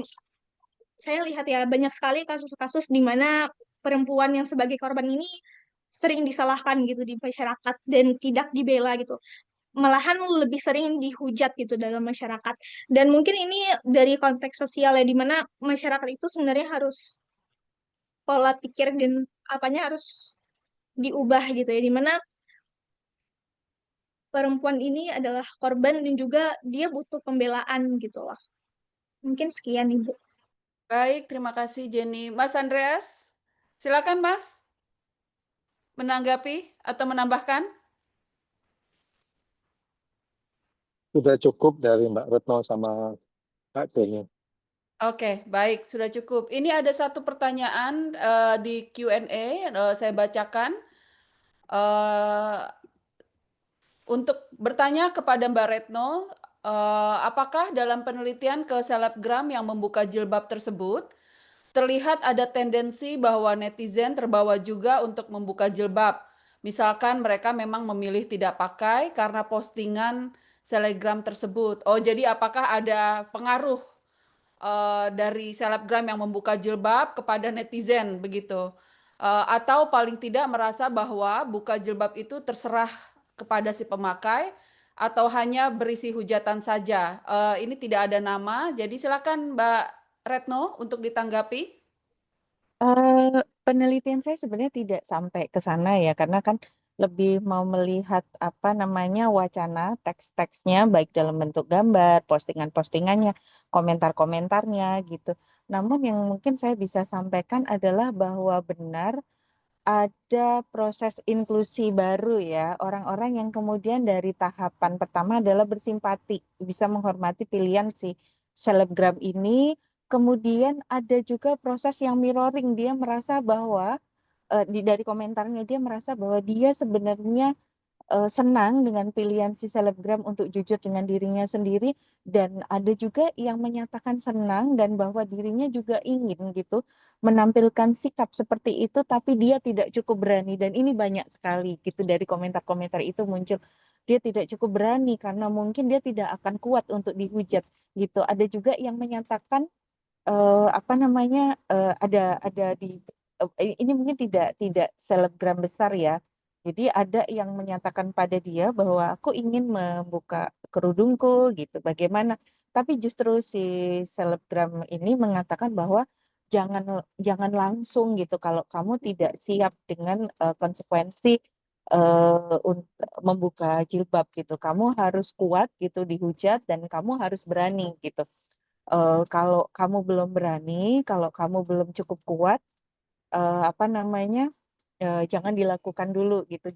saya lihat ya banyak sekali kasus-kasus di mana perempuan yang sebagai korban ini sering disalahkan gitu di masyarakat dan tidak dibela gitu. Malahan lebih sering dihujat gitu dalam masyarakat. Dan mungkin ini dari konteks sosial ya, di mana masyarakat itu sebenarnya harus pola pikir dan apanya harus diubah gitu ya, di mana perempuan ini adalah korban dan juga dia butuh pembelaan gitu loh. Mungkin sekian Ibu. Baik, terima kasih Jenny. Mas Andreas, silakan Mas menanggapi atau menambahkan. Sudah cukup dari Mbak Retno sama Kak Jenny. Oke, baik, sudah cukup. Ini ada satu pertanyaan di Q&A, saya bacakan. Untuk bertanya kepada Mbak Retno, apakah dalam penelitian ke selebgram yang membuka jilbab tersebut, terlihat ada tendensi bahwa netizen terbawa juga untuk membuka jilbab. Misalkan mereka memang memilih tidak pakai karena postingan selebgram tersebut. Oh, jadi apakah ada pengaruh dari selebgram yang membuka jilbab kepada netizen begitu? Atau paling tidak merasa bahwa buka jilbab itu terserah kepada si pemakai atau hanya berisi hujatan saja. Ini tidak ada nama, jadi silakan Mbak Retno untuk ditanggapi. Penelitian saya sebenarnya tidak sampai ke sana ya, karena kan lebih mau melihat apa namanya wacana teks-teksnya baik dalam bentuk gambar, postingan-postingannya, komentar-komentarnya gitu. Namun yang mungkin saya bisa sampaikan adalah bahwa benar ada proses inklusi baru ya, orang-orang yang kemudian dari tahapan pertama adalah bersimpati, bisa menghormati pilihan si selebgram ini, kemudian ada juga proses yang mirroring, dia merasa bahwa dari komentarnya dia merasa bahwa dia sebenarnya senang dengan pilihan si selebgram untuk jujur dengan dirinya sendiri, dan ada juga yang menyatakan senang dan bahwa dirinya juga ingin gitu menampilkan sikap seperti itu, tapi dia tidak cukup berani. Dan ini banyak sekali gitu dari komentar-komentar itu muncul, dia tidak cukup berani karena mungkin dia tidak akan kuat untuk dihujat gitu. Ada juga yang menyatakan apa namanya ada di ini mungkin tidak selebgram besar ya. Jadi ada yang menyatakan pada dia bahwa aku ingin membuka kerudungku gitu. Bagaimana? Tapi justru si selebgram ini mengatakan bahwa jangan langsung gitu kalau kamu tidak siap dengan konsekuensi untuk membuka jilbab gitu. Kamu harus kuat gitu dihujat dan kamu harus berani gitu. Kalau kamu belum berani, kalau kamu belum cukup kuat, apa namanya, jangan dilakukan dulu gitu.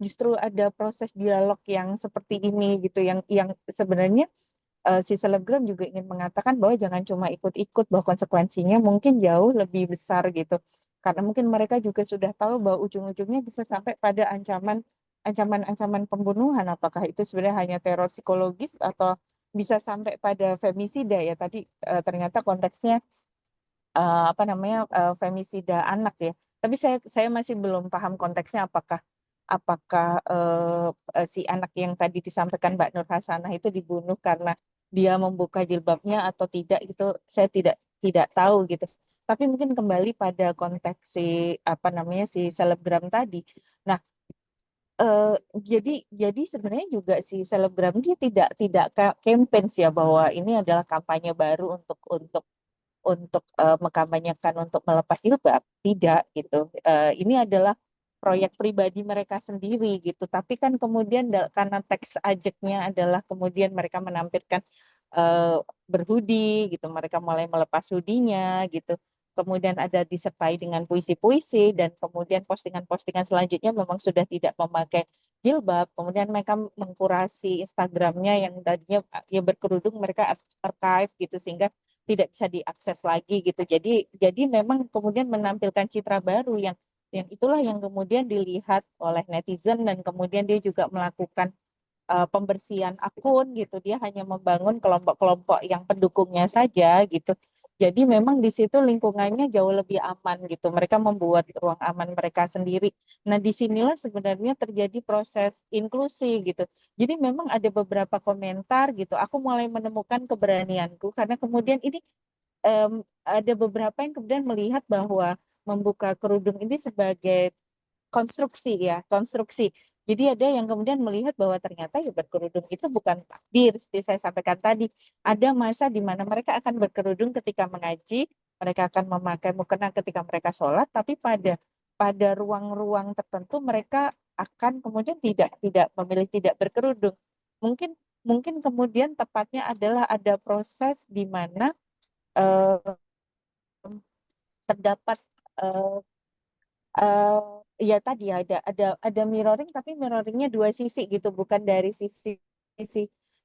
Justru ada proses dialog yang seperti ini gitu, yang sebenarnya si selebgram juga ingin mengatakan bahwa jangan cuma ikut-ikut, bahwa konsekuensinya mungkin jauh lebih besar gitu. Karena mungkin mereka juga sudah tahu bahwa ujung-ujungnya bisa sampai pada ancaman pembunuhan. Apakah itu sebenarnya hanya teror psikologis atau bisa sampai pada femisida ya. Tadi ternyata konteksnya apa namanya femisida anak ya. Tapi saya masih belum paham konteksnya, apakah si anak yang tadi disampaikan Mbak Nur Hasanah itu dibunuh karena dia membuka jilbabnya atau tidak, gitu saya tidak tahu gitu. Tapi mungkin kembali pada konteks si apa namanya si selebgram tadi. Nah, jadi sebenarnya juga si selebgram dia tidak campaign ya bahwa ini adalah kampanye baru untuk mengkampanyekan untuk melepas jilbab, tidak gitu. Ini adalah proyek pribadi mereka sendiri gitu. Tapi kan kemudian karena teks ajeknya adalah kemudian mereka menampilkan berhoodie gitu, mereka mulai melepas hoodie-nya gitu. Kemudian ada disertai dengan puisi-puisi dan kemudian postingan-postingan selanjutnya memang sudah tidak memakai jilbab. Kemudian mereka mengkurasi Instagramnya yang tadinya ya berkerudung, mereka archive gitu sehingga tidak bisa diakses lagi gitu. Jadi memang kemudian menampilkan citra baru yang itulah yang kemudian dilihat oleh netizen dan kemudian dia juga melakukan pembersihan akun gitu. Dia hanya membangun kelompok-kelompok yang pendukungnya saja gitu. Jadi memang di situ lingkungannya jauh lebih aman gitu. Mereka membuat ruang aman mereka sendiri. Nah, disinilah sebenarnya terjadi proses inklusi gitu. Jadi memang ada beberapa komentar gitu. Aku mulai menemukan keberanianku karena kemudian ini ada beberapa yang kemudian melihat bahwa membuka kerudung ini sebagai konstruksi ya, konstruksi. Jadi ada yang kemudian melihat bahwa ternyata ya berkerudung itu bukan takdir, seperti saya sampaikan tadi. Ada masa di mana mereka akan berkerudung ketika mengaji, mereka akan memakai mukena ketika mereka sholat, tapi pada ruang-ruang tertentu mereka akan kemudian tidak memilih tidak berkerudung. Mungkin kemudian tepatnya adalah ada proses di mana terdapat ya tadi ada mirroring, tapi mirroringnya dua sisi gitu, bukan dari sisi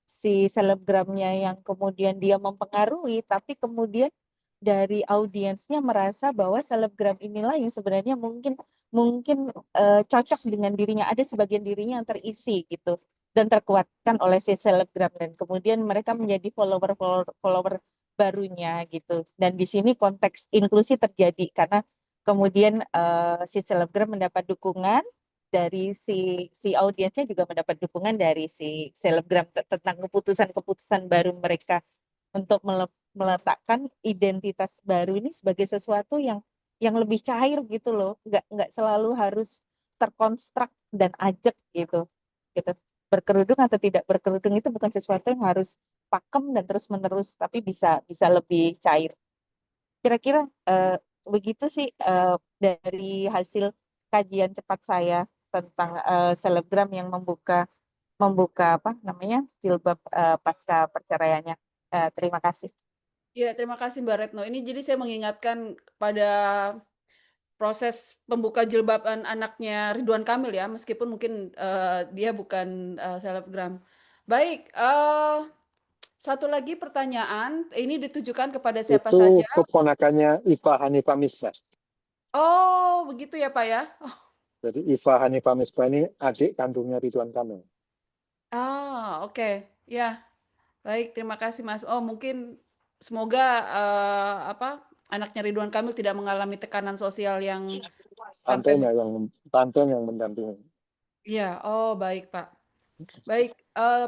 si selebgramnya yang kemudian dia mempengaruhi, tapi kemudian dari audiensnya merasa bahwa selebgram inilah yang sebenarnya mungkin cocok dengan dirinya, ada sebagian dirinya yang terisi gitu dan terkuatkan oleh si selebgram dan kemudian mereka menjadi follower barunya gitu. Dan di sini konteks inklusi terjadi karena kemudian si selebgram mendapat dukungan dari si audiensnya, juga mendapat dukungan dari si selebgram tentang keputusan-keputusan baru mereka untuk meletakkan identitas baru ini sebagai sesuatu yang lebih cair gitu loh, nggak selalu harus terkonstruk dan ajek gitu. Berkerudung atau tidak berkerudung itu bukan sesuatu yang harus pakem dan terus menerus, tapi bisa lebih cair. Kira-kira begitu sih dari hasil kajian cepat saya tentang selebgram yang membuka apa namanya jilbab pasca perceraiannya. Terima kasih. Ya, terima kasih Mbak Retno. Ini jadi saya mengingatkan pada proses pembuka jilbaban anaknya Ridwan Kamil ya, meskipun mungkin dia bukan selebgram. Baik, satu lagi pertanyaan, ini ditujukan kepada siapa Itu saja? keponakannya Iva Hanifah Misbah. Oh, begitu ya Pak ya? Jadi Iva Hanifah Misbah ini adik kandungnya Ridwan Kamil. Oke. Ya, baik, terima kasih Mas. Oh, mungkin semoga anaknya Ridwan Kamil tidak mengalami tekanan sosial yang sampai Tantenya yang mendampingi. Iya, oh baik Pak. Baik,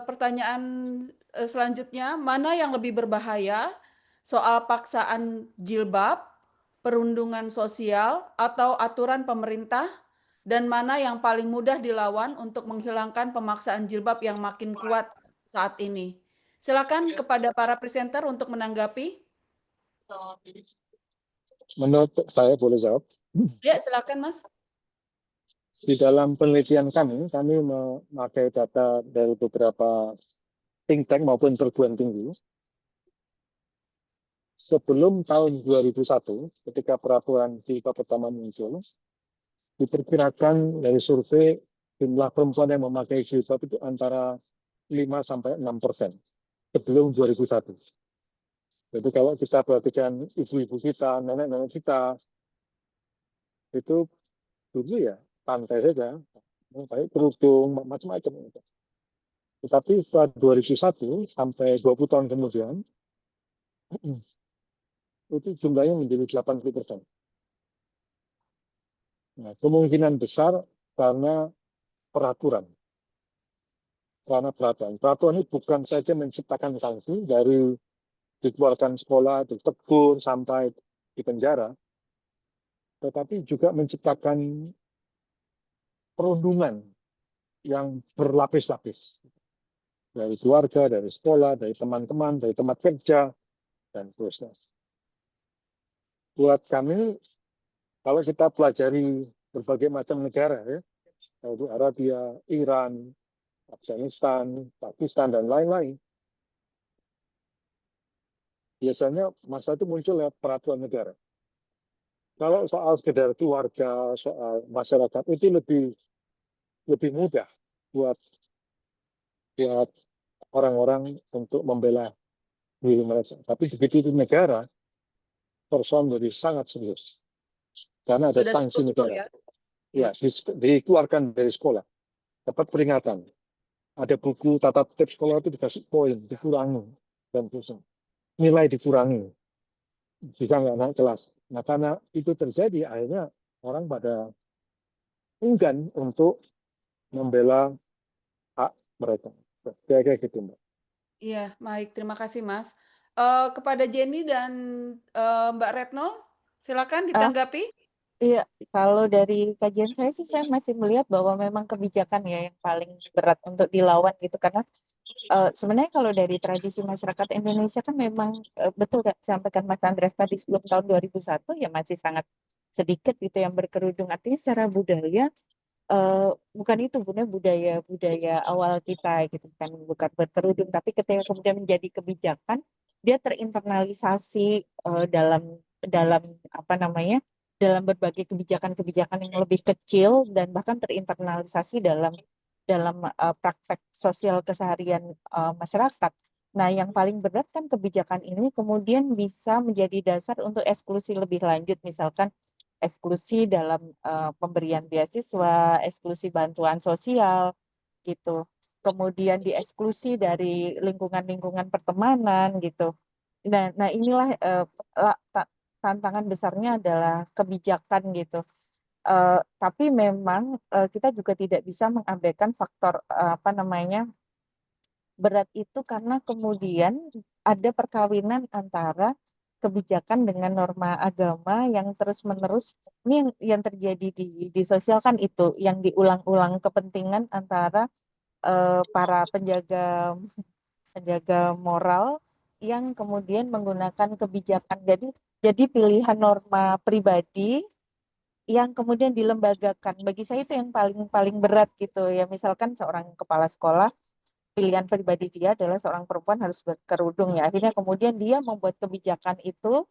pertanyaan selanjutnya, mana yang lebih berbahaya soal paksaan jilbab, perundungan sosial, atau aturan pemerintah, dan mana yang paling mudah dilawan untuk menghilangkan pemaksaan jilbab yang makin kuat saat ini? Silakan kepada para presenter untuk menanggapi. Menurut saya, boleh jawab? Ya, silakan Mas. Di dalam penelitian kami memakai data dari beberapa think tank maupun perguruan tinggi. Sebelum tahun 2001, ketika peraturan jilbab pertama muncul, diperkirakan dari survei jumlah perempuan yang memakai jilbab itu antara 5-6% sebelum 2001. Jadi kalau kita perhatikan ibu-ibu kita, nenek-nenek kita, itu dulu ya pantai saja, pakai kerudung, macam-macam. Tetapi setelah 2001 sampai 20 tahun kemudian, itu jumlahnya menjadi 80%. Nah, kemungkinan besar karena peraturan. Peraturan ini bukan saja menciptakan sanksi dari dikeluarkan sekolah, ditegur, sampai di penjara, tetapi juga menciptakan perundungan yang berlapis-lapis. Dari keluarga, dari sekolah, dari teman-teman, dari tempat kerja, dan seterusnya. Buat kami, kalau kita pelajari berbagai macam negara ya, Saudi Arabia, Iran, Afghanistan, Pakistan dan lain-lain. Biasanya masa itu muncul lewat peraturan negara. Kalau soal sekedar keluarga, soal masyarakat itu lebih mudah buat orang-orang untuk membela diri mereka. Tapi begitu itu negara, persoalan menjadi sangat serius karena ada Sudah sanksi struktur negara. ya. Ya, dikeluarkan dari sekolah, dapat peringatan. Ada buku tata tertib sekolah itu dikasih poin, dikurangi dan terus nilai dikurangi, jika nggak naik kelas. Nah, karena itu terjadi, akhirnya orang pada enggan untuk membela hak mereka. Kayak gitu, Mbak. Iya, baik. Terima kasih, Mas. Kepada Jenny dan Mbak Retno, silakan ditanggapi. Iya, kalau dari kajian saya sih saya masih melihat bahwa memang kebijakan ya yang paling berat untuk dilawan gitu karena sebenarnya kalau dari tradisi masyarakat Indonesia kan memang betul kan sampaikan Mas Andreas tadi sebelum tahun 2001 ya masih sangat sedikit gitu yang berkerudung, artinya secara budaya bukan itu budaya awal kita gitu kan, bukan berkerudung, tapi ketika kemudian menjadi kebijakan dia terinternalisasi dalam apa namanya, dalam berbagai kebijakan-kebijakan yang lebih kecil dan bahkan terinternalisasi dalam praktek sosial keseharian masyarakat. Nah, yang paling berat kan kebijakan ini kemudian bisa menjadi dasar untuk eksklusi lebih lanjut, misalkan eksklusi dalam pemberian beasiswa, eksklusi bantuan sosial, gitu. Kemudian dieksklusi dari lingkungan-lingkungan pertemanan, gitu. Nah inilah tantangan besarnya adalah kebijakan gitu. Tapi memang kita juga tidak bisa mengabaikan faktor apa namanya berat itu karena kemudian ada perkawinan antara kebijakan dengan norma agama yang terus-menerus ini yang terjadi di sosial kan itu yang diulang-ulang kepentingan antara para penjaga moral yang kemudian menggunakan kebijakan jadi pilihan norma pribadi yang kemudian dilembagakan. Bagi saya itu yang paling berat gitu ya, misalkan seorang kepala sekolah pilihan pribadi dia adalah seorang perempuan harus berkerudung ya, akhirnya kemudian dia membuat kebijakan itu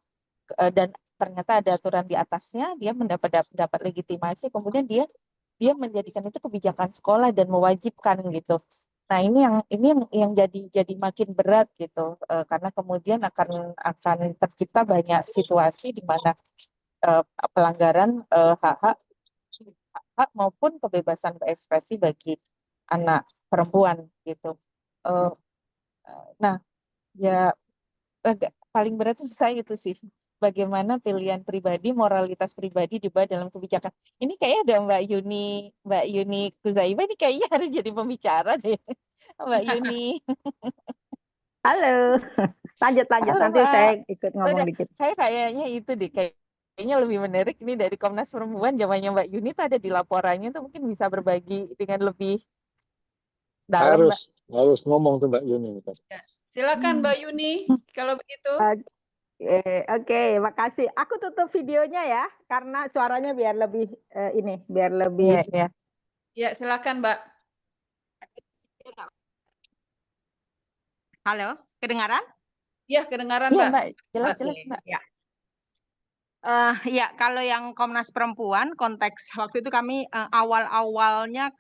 dan ternyata ada aturan di atasnya, dia mendapat legitimasi, kemudian dia menjadikan itu kebijakan sekolah dan mewajibkan gitu. Nah, ini yang jadi makin berat gitu, karena kemudian akan tercipta banyak situasi di mana pelanggaran hak maupun kebebasan berekspresi bagi anak perempuan gitu. Nah, ya paling berat itu saya itu sih. Bagaimana pilihan pribadi, moralitas pribadi dibawa dalam kebijakan. Ini kayaknya ada Mbak Yuni Kuzaiba ini kayaknya harus jadi pembicara deh. Mbak Yuni. Halo, lanjut. Halo, Nanti Mbak. saya ikut ngomong Udah, dikit. saya kayaknya itu deh, kayaknya lebih menarik ini dari Komnas Perempuan, zamannya Mbak Yuni tuh ada di laporannya tuh mungkin bisa berbagi dengan lebih dalam, Mbak. Harus ngomong tuh Mbak Yuni. Ya. Silakan Mbak Yuni, kalau begitu. Oke, makasih. Aku tutup videonya ya, karena suaranya biar lebih biar lebih. Iya. Ya, silakan Mbak. Halo, kedengaran? Ya, kedengaran Iya, Mbak. Mbak. Jelas, Oke, Mbak. ya. Ya, kalau yang Komnas Perempuan, konteks waktu itu kami awal-awalnya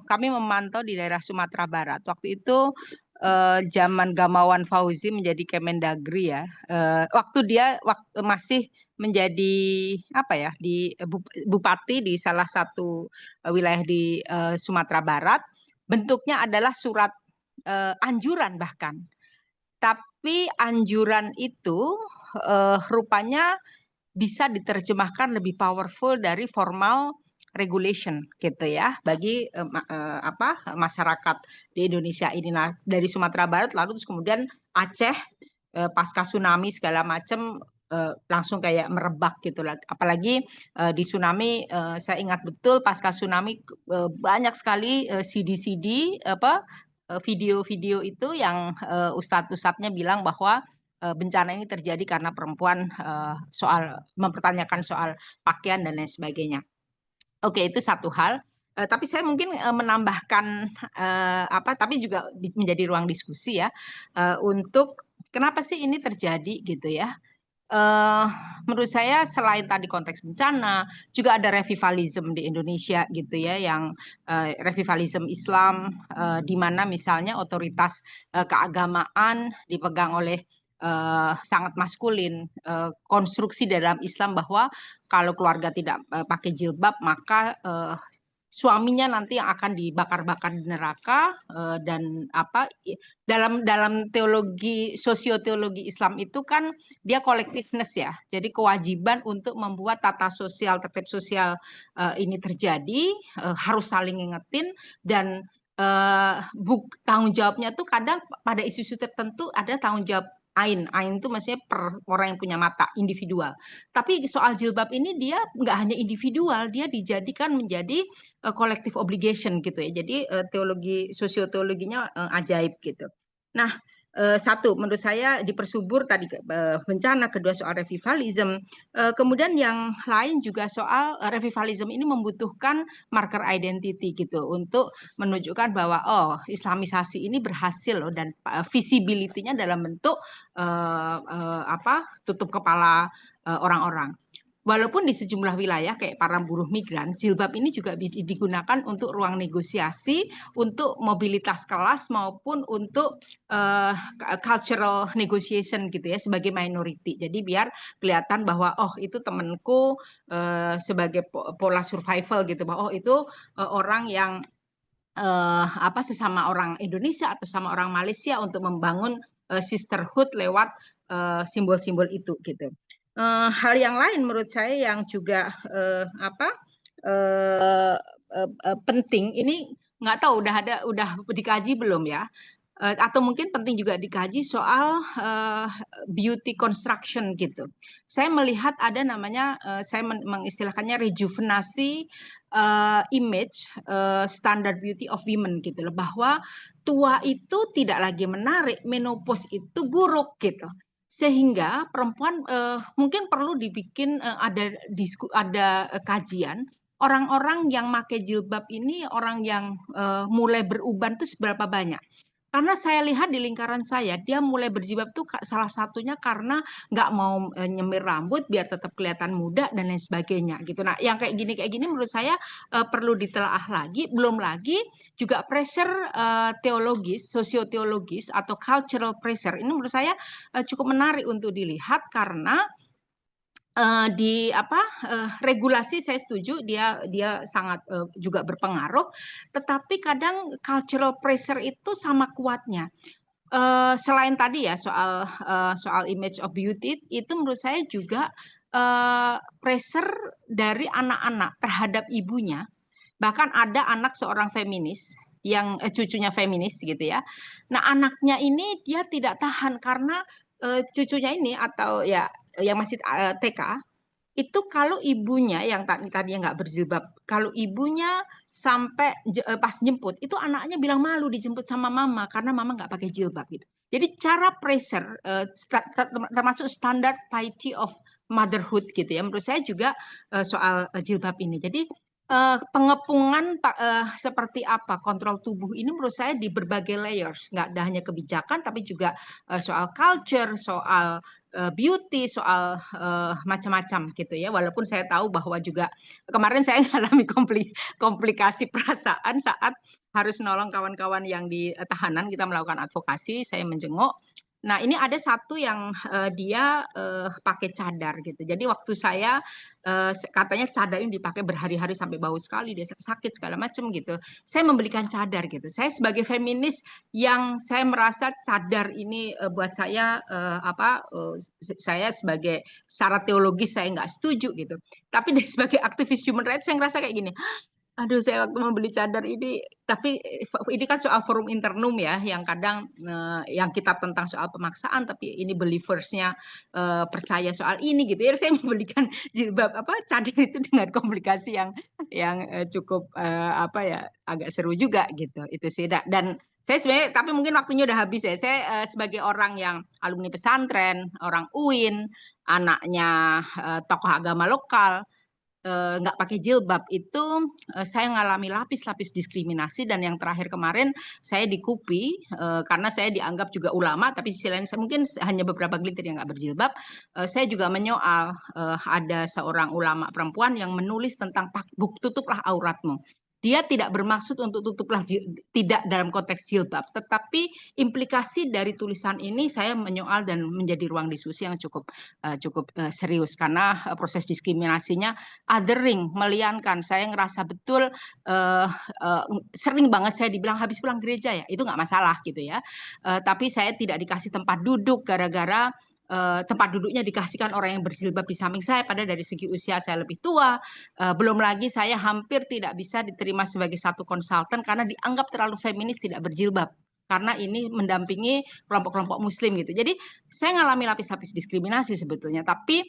kami memantau di daerah Sumatera Barat. Waktu itu zaman Gamawan Fauzi menjadi Kemendagri ya. Waktu dia masih menjadi apa ya di bupati di salah satu wilayah di Sumatera Barat. Bentuknya adalah surat anjuran bahkan. Tapi anjuran itu rupanya bisa diterjemahkan lebih powerful dari formal regulation gitu ya bagi masyarakat di Indonesia ini. Nah, dari Sumatera Barat lalu terus kemudian Aceh pasca tsunami segala macam langsung kayak merebak gitu lah. Apalagi di tsunami saya ingat betul pasca tsunami banyak sekali CD-CD video-video itu yang ustadz-ustadznya bilang bahwa bencana ini terjadi karena perempuan soal mempertanyakan soal pakaian dan lain sebagainya. Oke, itu satu hal. Tapi saya mungkin menambahkan tapi juga menjadi ruang diskusi ya untuk kenapa sih ini terjadi gitu ya. Menurut saya selain tadi konteks bencana, juga ada revivalism di Indonesia gitu ya, yang revivalism Islam di mana misalnya otoritas keagamaan dipegang oleh sangat maskulin, konstruksi dalam Islam bahwa kalau keluarga tidak pakai jilbab maka suaminya nanti yang akan dibakar-bakar di neraka dan dalam teologi sosioteologi Islam itu kan dia collectiveness ya. Jadi kewajiban untuk membuat tata sosial, tertib sosial ini terjadi harus saling ngingetin dan tanggung jawabnya tuh kadang pada isu-isu tertentu ada tanggung jawab ain itu maksudnya per orang yang punya mata individual. Tapi soal jilbab ini dia nggak hanya individual, dia dijadikan menjadi collective obligation gitu ya. Jadi teologi sosioteologinya ajaib gitu. Nah, satu menurut saya dipersubur tadi bencana, kedua soal revivalism, kemudian yang lain juga soal revivalism ini membutuhkan marker identity gitu untuk menunjukkan bahwa Islamisasi ini berhasil loh dan visibility-nya dalam bentuk tutup kepala orang-orang. Walaupun di sejumlah wilayah kayak para buruh migran, jilbab ini juga digunakan untuk ruang negosiasi, untuk mobilitas kelas maupun untuk cultural negotiation gitu ya sebagai minority. Jadi biar kelihatan bahwa itu temanku sebagai pola survival gitu, bahwa itu orang yang sesama orang Indonesia atau sama orang Malaysia untuk membangun sisterhood lewat simbol-simbol itu gitu. Hal yang lain menurut saya yang juga penting ini nggak tahu udah dikaji belum ya, atau mungkin penting juga dikaji soal beauty construction gitu. Saya melihat ada namanya saya mengistilahkannya rejuvenasi image standard beauty of women gitu loh, bahwa tua itu tidak lagi menarik, menopause itu buruk gitu. Sehingga perempuan mungkin perlu dibikin ada kajian orang-orang yang pakai jilbab ini, orang yang mulai beruban itu seberapa banyak. Karena saya lihat di lingkaran saya, dia mulai berjilbab tuh salah satunya karena nggak mau nyemir rambut biar tetap kelihatan muda dan lain sebagainya gitu. Nah, yang kayak gini menurut saya perlu ditelaah lagi. Belum lagi juga pressure teologis, sosioteologis atau cultural pressure. Ini menurut saya cukup menarik untuk dilihat karena regulasi saya setuju dia sangat juga berpengaruh, tetapi kadang cultural pressure itu sama kuatnya. Selain tadi ya soal image of beauty itu menurut saya juga pressure dari anak-anak terhadap ibunya. Bahkan ada anak seorang feminis yang cucunya feminis gitu ya. Nah, anaknya ini dia tidak tahan karena cucunya ini atau ya yang masih TK itu kalau ibunya yang tadinya nggak berjilbab, kalau ibunya sampai pas jemput itu anaknya bilang malu dijemput sama mama karena mama nggak pakai jilbab gitu. Jadi cara pressure termasuk standar piety of motherhood gitu ya, menurut saya juga soal jilbab ini. Jadi pengepungan seperti apa kontrol tubuh ini menurut saya di berbagai layers, nggak hanya kebijakan tapi juga soal culture, soal beauty, soal macam-macam gitu ya. Walaupun saya tahu bahwa juga kemarin saya mengalami komplikasi perasaan saat harus nolong kawan-kawan yang di tahanan, kita melakukan advokasi, saya menjenguk. Nah, ini ada satu yang dia pakai cadar gitu. Jadi waktu saya katanya cadar ini dipakai berhari-hari sampai bau sekali, dia sakit segala macam gitu. Saya membelikan cadar gitu. Saya sebagai feminis yang saya merasa cadar ini buat saya saya sebagai syarat teologis saya nggak setuju gitu. Tapi sebagai aktivis human rights saya ngerasa kayak gini. Aduh, saya waktu membeli cadar ini, tapi ini kan soal forum internum ya, yang kadang yang kita tentang soal pemaksaan, tapi ini believersnya percaya soal ini gitu ya. Saya membelikan jilbab cadar itu dengan komplikasi yang cukup agak seru juga gitu. Itu sih. Dan saya sebenarnya, tapi mungkin waktunya udah habis ya. Saya sebagai orang yang alumni pesantren, orang UIN, anaknya tokoh agama lokal. nggak pakai jilbab itu saya ngalami lapis-lapis diskriminasi, dan yang terakhir kemarin saya dikupi karena saya dianggap juga ulama, tapi sisi lain saya mungkin hanya beberapa gelintir yang nggak berjilbab. Saya juga menyoal ada seorang ulama perempuan yang menulis tentang tutuplah auratmu. Dia tidak bermaksud untuk tidak dalam konteks jilbab, tetapi implikasi dari tulisan ini saya menyoal dan menjadi ruang diskusi yang cukup serius, karena proses diskriminasinya othering, meliankan. Saya ngerasa betul sering banget saya dibilang habis pulang gereja ya, itu nggak masalah gitu ya. Tapi saya tidak dikasih tempat duduk gara-gara tempat duduknya dikasihkan orang yang berjilbab di samping saya, padahal dari segi usia saya lebih tua. Belum lagi saya hampir tidak bisa diterima sebagai satu konsultan karena dianggap terlalu feminis tidak berjilbab, karena ini mendampingi kelompok-kelompok muslim gitu. Jadi saya ngalami lapis-lapis diskriminasi sebetulnya, tapi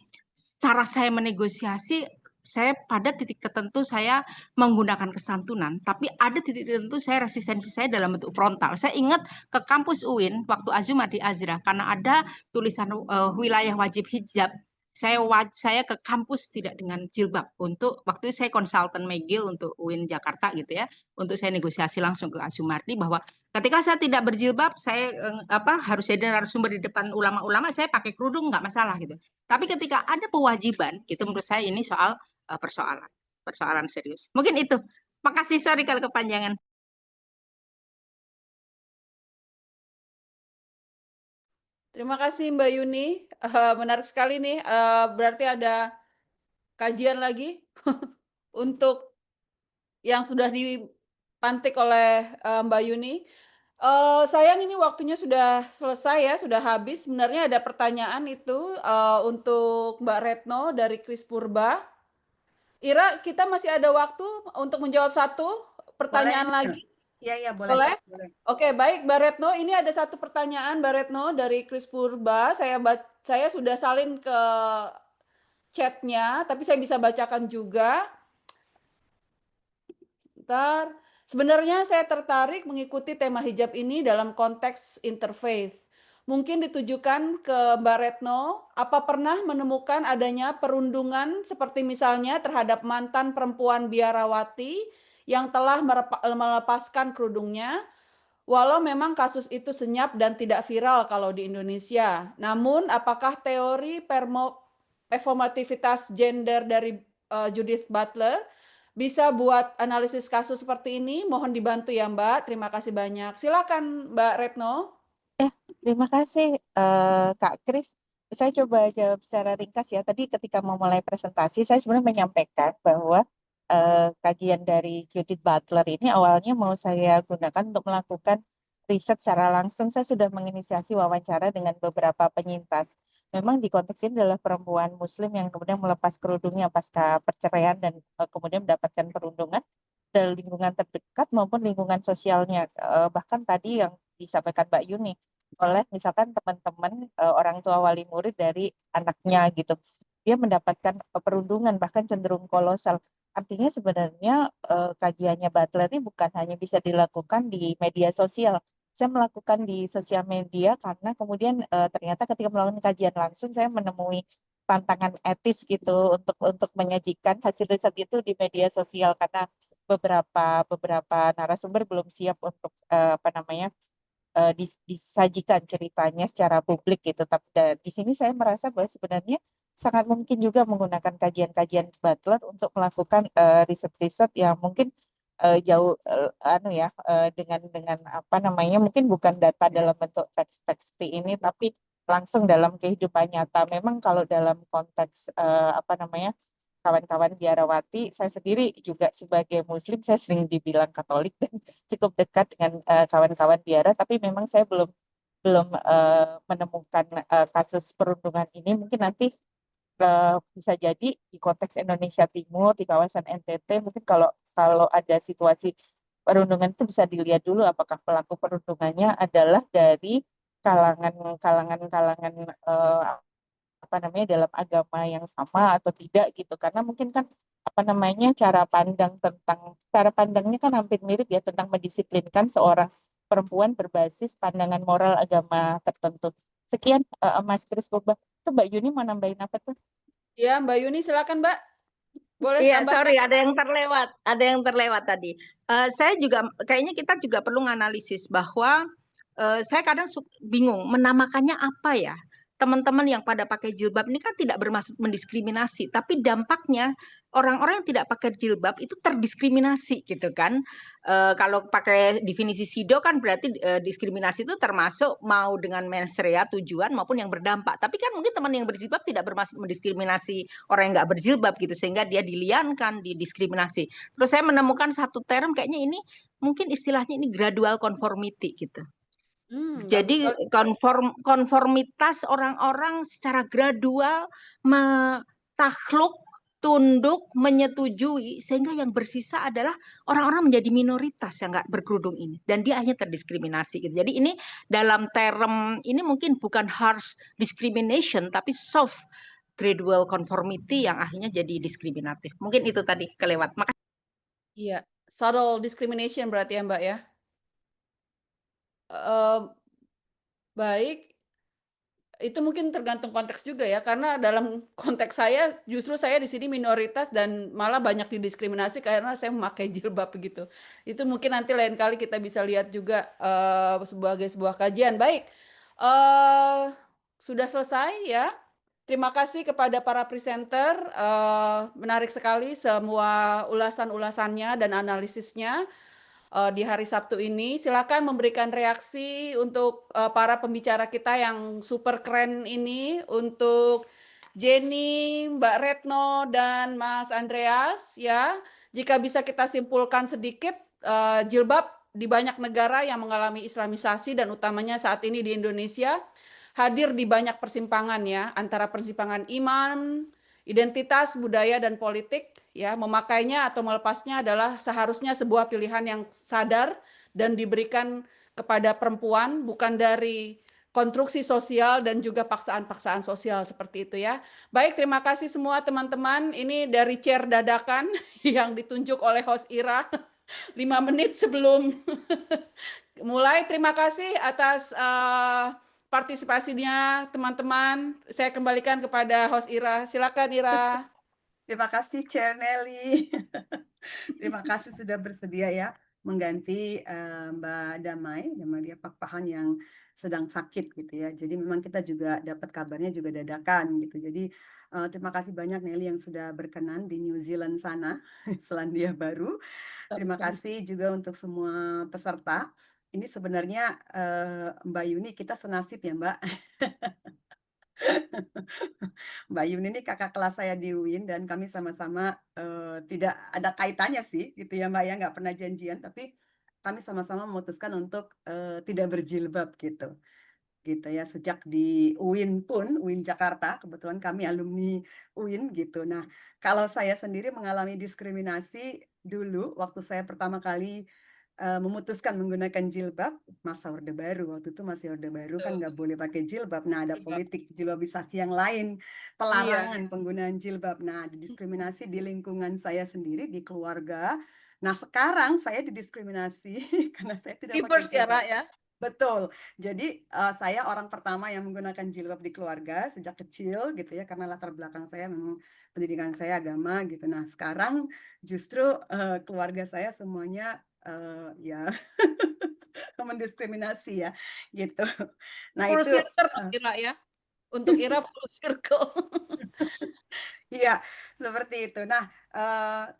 cara saya menegosiasi, saya pada titik tertentu saya menggunakan kesantunan, tapi ada titik tertentu saya resistensi saya dalam bentuk frontal. Saya ingat ke kampus UIN waktu Azumah di Azra, karena ada tulisan wilayah wajib hijab. Saya ke kampus tidak dengan jilbab, untuk waktu itu saya konsultan McGill untuk UIN Jakarta gitu ya, untuk saya negosiasi langsung ke Azumardi bahwa ketika saya tidak berjilbab, saya harus jadi narasumber di depan ulama-ulama, saya pakai kerudung nggak masalah gitu. Tapi ketika ada kewajiban, gitu menurut saya ini soal persoalan serius. Mungkin itu. Makasih, sorry kalau kepanjangan. Terima kasih Mbak Yuni, menarik sekali nih, berarti ada kajian lagi untuk yang sudah dipantik oleh Mbak Yuni. Sayang ini waktunya sudah selesai ya, sudah habis. Sebenarnya ada pertanyaan itu untuk Mbak Retno dari Kris Purba. Ira, kita masih ada waktu untuk menjawab satu pertanyaan lagi. Iya, boleh. Boleh? Oke, baik Mbak Retno. Ini ada satu pertanyaan Mbak Retno dari Kris Purba. Saya sudah salin ke chatnya, tapi saya bisa bacakan juga. Bentar. Sebenarnya saya tertarik mengikuti tema hijab ini dalam konteks interfaith. Mungkin ditujukan ke Mbak Retno, apa pernah menemukan adanya perundungan seperti misalnya terhadap mantan perempuan biarawati yang telah melepaskan kerudungnya, walau memang kasus itu senyap dan tidak viral kalau di Indonesia. Namun apakah teori performativitas gender dari Judith Butler bisa buat analisis kasus seperti ini? Mohon dibantu ya Mbak, terima kasih banyak. Silakan Mbak Retno. Terima kasih Kak Kris. Saya coba jawab secara ringkas ya. Tadi ketika memulai presentasi, saya sebenarnya menyampaikan bahwa kajian dari Judith Butler ini awalnya mau saya gunakan untuk melakukan riset secara langsung. Saya sudah menginisiasi wawancara dengan beberapa penyintas. Memang di konteks ini adalah perempuan muslim yang kemudian melepas kerudungnya pasca perceraian dan kemudian mendapatkan perundungan dari lingkungan terdekat maupun lingkungan sosialnya. Bahkan tadi yang disampaikan Mbak Yuni, oleh misalkan teman-teman orang tua wali murid dari anaknya gitu, dia mendapatkan perundungan bahkan cenderung kolosal. Artinya sebenarnya kajiannya Butler ini bukan hanya bisa dilakukan di media sosial. Saya melakukan di sosial media karena kemudian ternyata ketika melakukan kajian langsung saya menemui tantangan etis gitu untuk menyajikan hasil riset itu di media sosial, karena beberapa narasumber belum siap untuk disajikan ceritanya secara publik gitu. Tapi di sini saya merasa bahwa sebenarnya sangat mungkin juga menggunakan kajian-kajian Butler untuk melakukan riset-riset yang mungkin jauh dengan mungkin bukan data dalam bentuk teks-teks seperti ini, tapi langsung dalam kehidupan nyata. Memang kalau dalam konteks kawan-kawan biarawati, saya sendiri juga sebagai muslim, saya sering dibilang Katolik dan cukup dekat dengan kawan-kawan biara, tapi memang saya belum menemukan kasus perundungan ini. Mungkin nanti bisa jadi di konteks Indonesia Timur, di kawasan NTT, mungkin kalau ada situasi perundungan itu bisa dilihat dulu apakah pelaku perundungannya adalah dari kalangan dalam agama yang sama atau tidak gitu, karena mungkin kan cara pandangnya kan hampir mirip ya tentang mendisiplinkan seorang perempuan berbasis pandangan moral agama tertentu. Sekian Mas Kris Purba. Itu Mbak Yuni mau nambahin apa tuh? Ya Mbak Yuni silakan Mbak. Boleh Iya, tambahkan? sorry, ada yang terlewat tadi. Saya juga kayaknya kita juga perlu menganalisis bahwa saya kadang bingung menamakannya apa ya. Teman-teman yang pada pakai jilbab ini kan tidak bermaksud mendiskriminasi, tapi dampaknya orang-orang yang tidak pakai jilbab itu terdiskriminasi gitu kan. Kalau pakai definisi SIDO kan berarti diskriminasi itu termasuk mau dengan mensrea tujuan maupun yang berdampak. Tapi kan mungkin teman yang berjilbab tidak bermaksud mendiskriminasi orang yang nggak berjilbab gitu sehingga dia diliankan, didiskriminasi. Terus saya menemukan satu term kayaknya ini mungkin istilahnya ini gradual conformity gitu. Bagus Jadi sekali. konformitas orang-orang secara gradual takluk, tunduk, menyetujui sehingga yang bersisa adalah orang-orang menjadi minoritas yang nggak berkerudung ini dan dia akhirnya terdiskriminasi gitu. Jadi ini dalam term ini mungkin bukan harsh discrimination tapi soft gradual conformity yang akhirnya jadi diskriminatif. Mungkin itu tadi kelewat. Makasih. Iya, subtle discrimination berarti ya, Mbak, ya? Eee, baik, itu mungkin tergantung konteks juga ya, karena dalam konteks saya, justru saya di sini minoritas dan malah banyak didiskriminasi karena saya memakai jilbab begitu. Itu mungkin nanti lain kali kita bisa lihat juga, sebagai sebuah kajian. Baik, sudah selesai ya. Terima kasih kepada para presenter, menarik sekali semua ulasan-ulasannya dan analisisnya. Di hari Sabtu ini. Silakan memberikan reaksi untuk para pembicara kita yang super keren ini, untuk Jenny, Mbak Retno, dan Mas Andreas ya. Jika bisa kita simpulkan sedikit, jilbab di banyak negara yang mengalami Islamisasi dan utamanya saat ini di Indonesia hadir di banyak persimpangan ya, antara persimpangan iman, identitas, budaya, dan politik. Ya, memakainya atau melepasnya adalah seharusnya sebuah pilihan yang sadar dan diberikan kepada perempuan, bukan dari konstruksi sosial dan juga paksaan-paksaan sosial seperti itu ya. Baik, terima kasih semua teman-teman. Ini dari chair dadakan yang ditunjuk oleh host Ira 5 menit sebelum mulai. Terima kasih atas partisipasinya teman-teman. Saya kembalikan kepada host Ira. Silakan Ira. Terima kasih Chair Nelly. Terima kasih sudah bersedia ya mengganti Mbak Damai dia Pakpahan yang sedang sakit gitu ya. Jadi memang kita juga dapat kabarnya juga dadakan gitu. Jadi terima kasih banyak Nelly yang sudah berkenan di New Zealand sana, Selandia Baru. Terima kasih juga untuk semua peserta. Ini sebenarnya Mbak Yuni kita senasib ya Mbak. Mbak Yuni ini kakak kelas saya di UIN dan kami sama-sama tidak ada kaitannya sih gitu ya Mbak ya, nggak pernah janjian, tapi kami sama-sama memutuskan untuk tidak berjilbab gitu ya, sejak di UIN pun, UIN Jakarta, kebetulan kami alumni UIN gitu. Nah, kalau saya sendiri mengalami diskriminasi dulu waktu saya pertama kali memutuskan menggunakan jilbab, masa Orde Baru, waktu itu masih Orde Baru kan nggak boleh pakai jilbab. Nah, ada politik jilbabisasi yang lain, pelarangan penggunaan jilbab. Nah, didiskriminasi di lingkungan saya sendiri, di keluarga. Nah, sekarang saya didiskriminasi karena saya tidak pakai Reverse ya, jilbab. Ra ya? Betul. Jadi saya orang pertama yang menggunakan jilbab di keluarga sejak kecil gitu ya, karena latar belakang saya memang pendidikan saya agama gitu. Nah, sekarang justru keluarga saya semuanya ya mendiskriminasi ya gitu. Nah, Full itu circle Ira ya. Untuk Ira full circle. iya, seperti itu. Nah,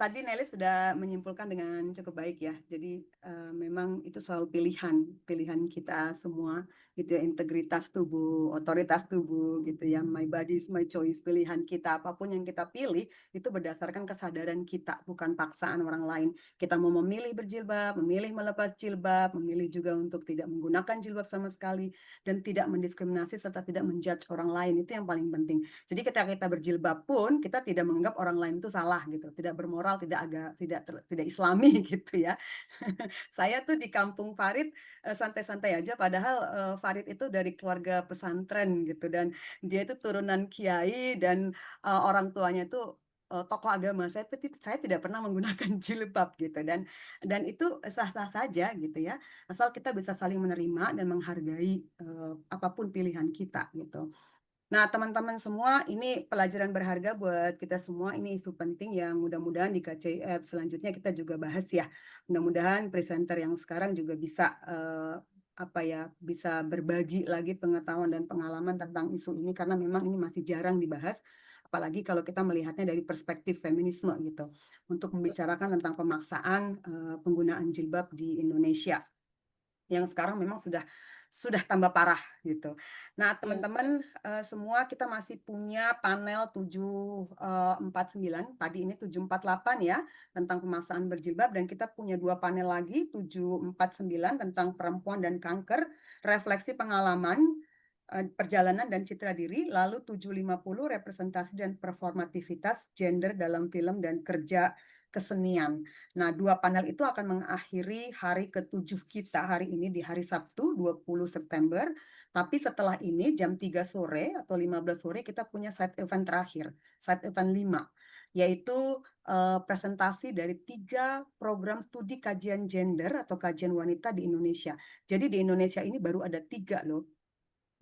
tadi Nelly sudah menyimpulkan dengan cukup baik ya. Jadi memang itu soal pilihan kita semua gitu ya, integritas tubuh, otoritas tubuh gitu ya, my body is my choice, pilihan kita apapun yang kita pilih itu berdasarkan kesadaran kita, bukan paksaan orang lain. Kita mau memilih berjilbab, memilih melepas jilbab, memilih juga untuk tidak menggunakan jilbab sama sekali dan tidak mendiskriminasi serta tidak menjudge orang lain, itu yang paling penting. Jadi ketika kita berjilbab pun kita tidak menganggap orang lain itu salah gitu, tidak bermoral, tidak Islami gitu ya. Saya tuh di kampung Farid santai-santai aja, padahal Farid itu dari keluarga pesantren gitu dan dia itu turunan kiai dan orang tuanya itu tokoh agama. Saya tidak pernah menggunakan jilbab gitu dan itu sah-sah saja gitu ya, asal kita bisa saling menerima dan menghargai apapun pilihan kita gitu. Nah, teman-teman semua, ini pelajaran berharga buat kita semua. Ini isu penting yang mudah-mudahan di KCIF selanjutnya kita juga bahas ya. Mudah-mudahan presenter yang sekarang juga bisa bisa berbagi lagi pengetahuan dan pengalaman tentang isu ini karena memang ini masih jarang dibahas. Apalagi kalau kita melihatnya dari perspektif feminisme gitu, untuk membicarakan tentang pemaksaan penggunaan jilbab di Indonesia yang sekarang memang sudah tambah parah gitu. Nah, teman-teman semua kita masih punya panel 749, tadi ini 748 ya, tentang pemaksaan berjilbab, dan kita punya 2 panel lagi 749 tentang perempuan dan kanker, refleksi pengalaman perjalanan dan citra diri, lalu 750 representasi dan performativitas gender dalam film dan kerja kesenian. Nah, 2 panel itu akan mengakhiri hari ke-7 kita hari ini di hari Sabtu 20 September. Tapi setelah ini jam 3 sore atau 15 sore kita punya side event terakhir, side event 5, yaitu presentasi dari 3 program studi kajian gender atau kajian wanita di Indonesia. Jadi di Indonesia ini baru ada 3 loh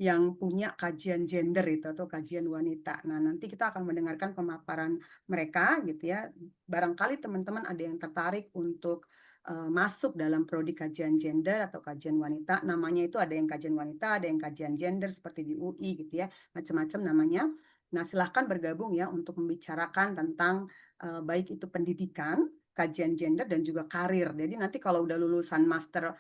yang punya kajian gender itu atau kajian wanita. Nah, nanti kita akan mendengarkan pemaparan mereka gitu ya. Barangkali teman-teman ada yang tertarik untuk masuk dalam prodi kajian gender atau kajian wanita. Namanya itu ada yang kajian wanita, ada yang kajian gender seperti di UI gitu ya. Macam-macam namanya. Nah, silahkan bergabung ya untuk membicarakan tentang baik itu pendidikan, kajian gender dan juga karir. Jadi nanti kalau udah lulusan master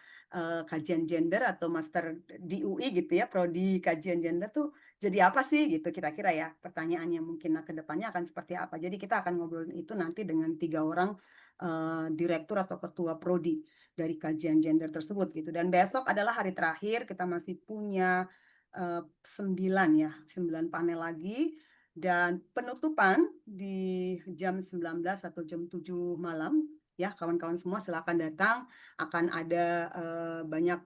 kajian gender atau master di UI gitu ya, prodi kajian gender tuh jadi apa sih gitu kira-kira ya, pertanyaannya mungkin ke depannya akan seperti apa. Jadi kita akan ngobrolin itu nanti dengan 3 orang direktur atau ketua prodi dari kajian gender tersebut gitu. Dan besok adalah hari terakhir, kita masih punya 9 panel lagi, dan penutupan di jam 19 atau jam 7 malam ya. Kawan-kawan semua silakan datang, akan ada banyak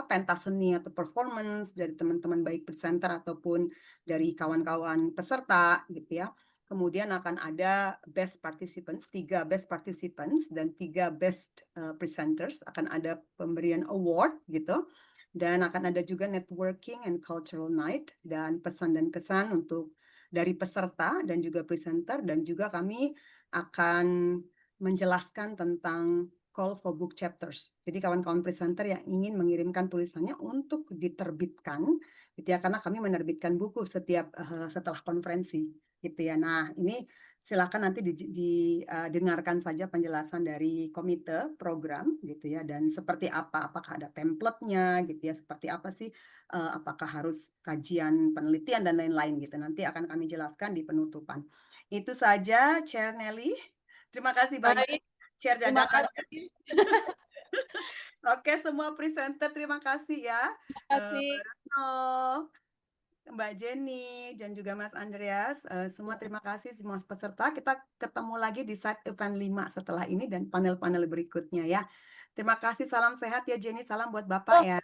pentas seni atau performance dari teman-teman baik presenter ataupun dari kawan-kawan peserta gitu ya. Kemudian akan ada best participants, 3 best participants dan 3 best presenters, akan ada pemberian award gitu. Dan akan ada juga networking and cultural night dan pesan dan kesan untuk dari peserta dan juga presenter, dan juga kami akan menjelaskan tentang call for book chapters. Jadi kawan-kawan presenter yang ingin mengirimkan tulisannya untuk diterbitkan gitu ya, karena kami menerbitkan buku setiap setelah konferensi gitu ya. Nah, ini silakan nanti didengarkan saja penjelasan dari komite program gitu ya, dan seperti apa, apakah ada template-nya gitu ya, seperti apa sih, apakah harus kajian penelitian dan lain-lain gitu. Nanti akan kami jelaskan di penutupan. Itu saja, Chair Nelly. Terima kasih banyak. Baik, Share terima dadakan. kasih. Oke, semua presenter terima kasih ya. Terima kasih. Retno, Mbak Jenny, dan juga Mas Andreas. Semua terima kasih semua peserta. Kita ketemu lagi di side event 5 setelah ini dan panel-panel berikutnya ya. Terima kasih, salam sehat ya Jenny, salam buat Bapak ya.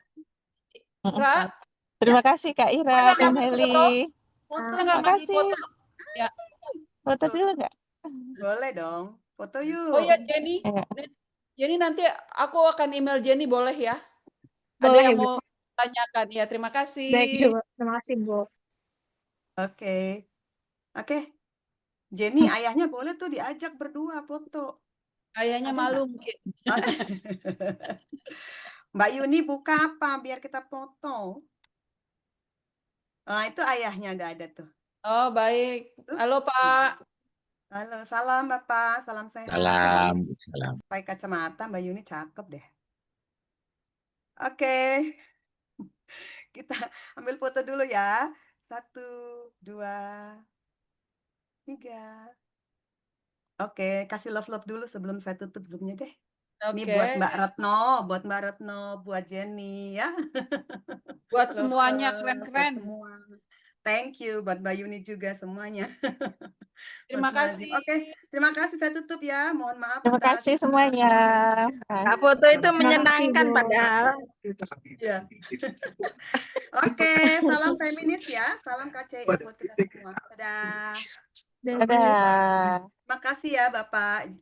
Ra, Terima kasih Kak Ira, boleh Kak ngambil Nelly. Foto Boleh Terima ngambil kasih. foto? Ya. Foto dulu nggak? Boleh dong, foto yuk. Oh ya Jenny, Ya. Jenny nanti aku akan email Jenny boleh ya? Ada Boleh, yang Bu. mau tanyakan ya, terima kasih. Baik, Bu. Terima kasih, Bu. Oke. Jenny, ayahnya boleh tuh diajak berdua foto. Ayahnya Ada malu nggak? mungkin. Mbak Yuni buka apa biar kita foto. Itu ayahnya nggak ada tuh. Oh baik. Halo Pak. Halo, salam Bapak, salam sehat. Salam. Pakai kacamata Mbak Yuni cakep deh. Oke. Kita ambil foto dulu ya. 1, 2, 3. Oke, kasih love dulu sebelum saya tutup Zoom-nya deh. Ini buat Oke. Mbak Retno, buat Jenny ya. Buat Love, semuanya buat keren-keren. semua. Thank you buat Mbak Yuni juga semuanya. Terima Mas Nazim. kasih. Oke, terima kasih, saya tutup ya. Mohon maaf Terima atas kasih semuanya. Kak, foto itu Terima menyenangkan kasih, Bu. padahal. ya. Oke, salam feminis ya. Salam KCI buat kita semua. Dadah. Dadah. Terima kasih ya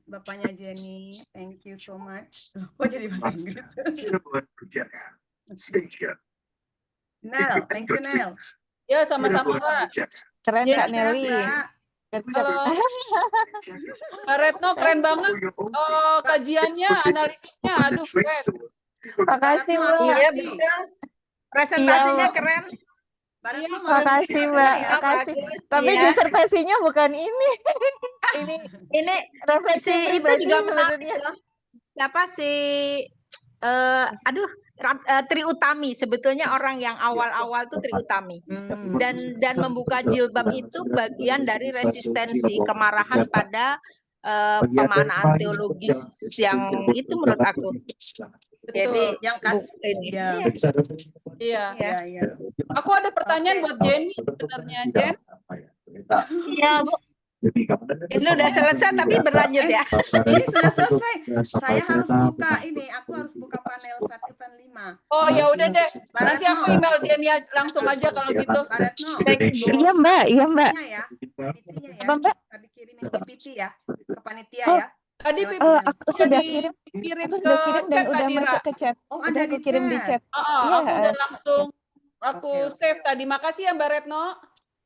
Bapaknya Jenny. Thank you so much. Kok jadi bahasa Inggris? Nel, thank you Nel. Ya, sama-sama, Mbak. Keren Jadi Kak Sehat-sehat, Nelly. Mbak. Kalau Mbak Retno keren banget. Oh, kajiannya, analisisnya, aduh keren. Makasih Mbak Retno Mbak. Iya, hati-hati. betul. Iya Presentasinya Mbak. keren. Mbak Iya, Retno mau Makasih hati-hati Mbak. ya. Oh, Makasih. bagus. Tapi Iya. disertasinya bukan ini. Ini Ini refleksi si itu pribadi juga menarik sebenarnya. loh. Siapa si Tri Utami, sebetulnya orang yang awal-awal tuh Tri Utami. Dan membuka jilbab itu bagian dari resistensi kemarahan pada pemaknaan teologis yang itu menurut aku. Jadi Betul. Yang ini. ya. Iya. Iya, iya. Aku ada pertanyaan Oke. buat Jenny sebenarnya, Jen. Iya, Bu. Ini udah selesai tapi berlanjut ya. Ini sudah selesai. Saya harus buka ini. Aku harus buka panel 1 event 5. Oh, ya udah deh. Mbak Nanti aku Retno. email Jenny langsung aja kalau gitu. Mbak Retno. Iya Mbak, iya Mbak. PPT-nya ya. PPT-nya ya. Apa Mbak? Tadi kirimin PPT ya. Ke panitia Oh, ya. Tadi Lewat PPT email. aku sudah kirim. dikirim Aku ke sudah kirim dan chat udah tadi, Ra. masuk ke chat. Oh, Udah ada aku di kirim di chat. chat. Aku Iya. udah langsung aku Oke, oke. save tadi. Makasih ya Mbak Retno.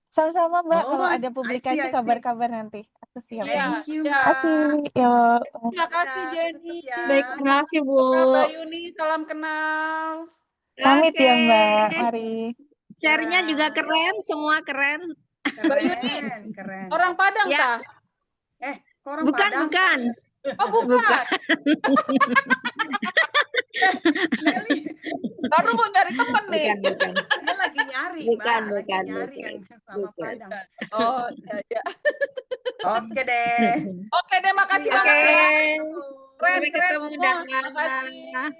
Sama-sama Mbak. Oh, Kalau ada I publikasi see. kabar-kabar nanti. Aku siap. Iya, Thank you, iya. Makasih. Mbak. Yo. Terima kasih Dadah, Jenny. tutup ya. Baik, terima kasih, Bu. Mbak Yuni, salam kenal. Pamit ya Oke. Mbak. Mari. Share-nya juga Dadah. keren, semua keren. Mbak Yuni, Keren, keren. orang Padang Ya. tah? Orang Bukan, Padang. bukan. Oh, bukan. Nelly, Baru mau nyari temen nih. Bukan. dia lagi nyari, Bukan, Mbak. Lagi bukan, nyari bukan. yang sama Bukan. Padang. Oh, iya, iya. Oke deh. Oke deh, makasih Iya. banget ya. Oke. Keren, Sampai keren ketemu, semua. Dama. Makasih. Salam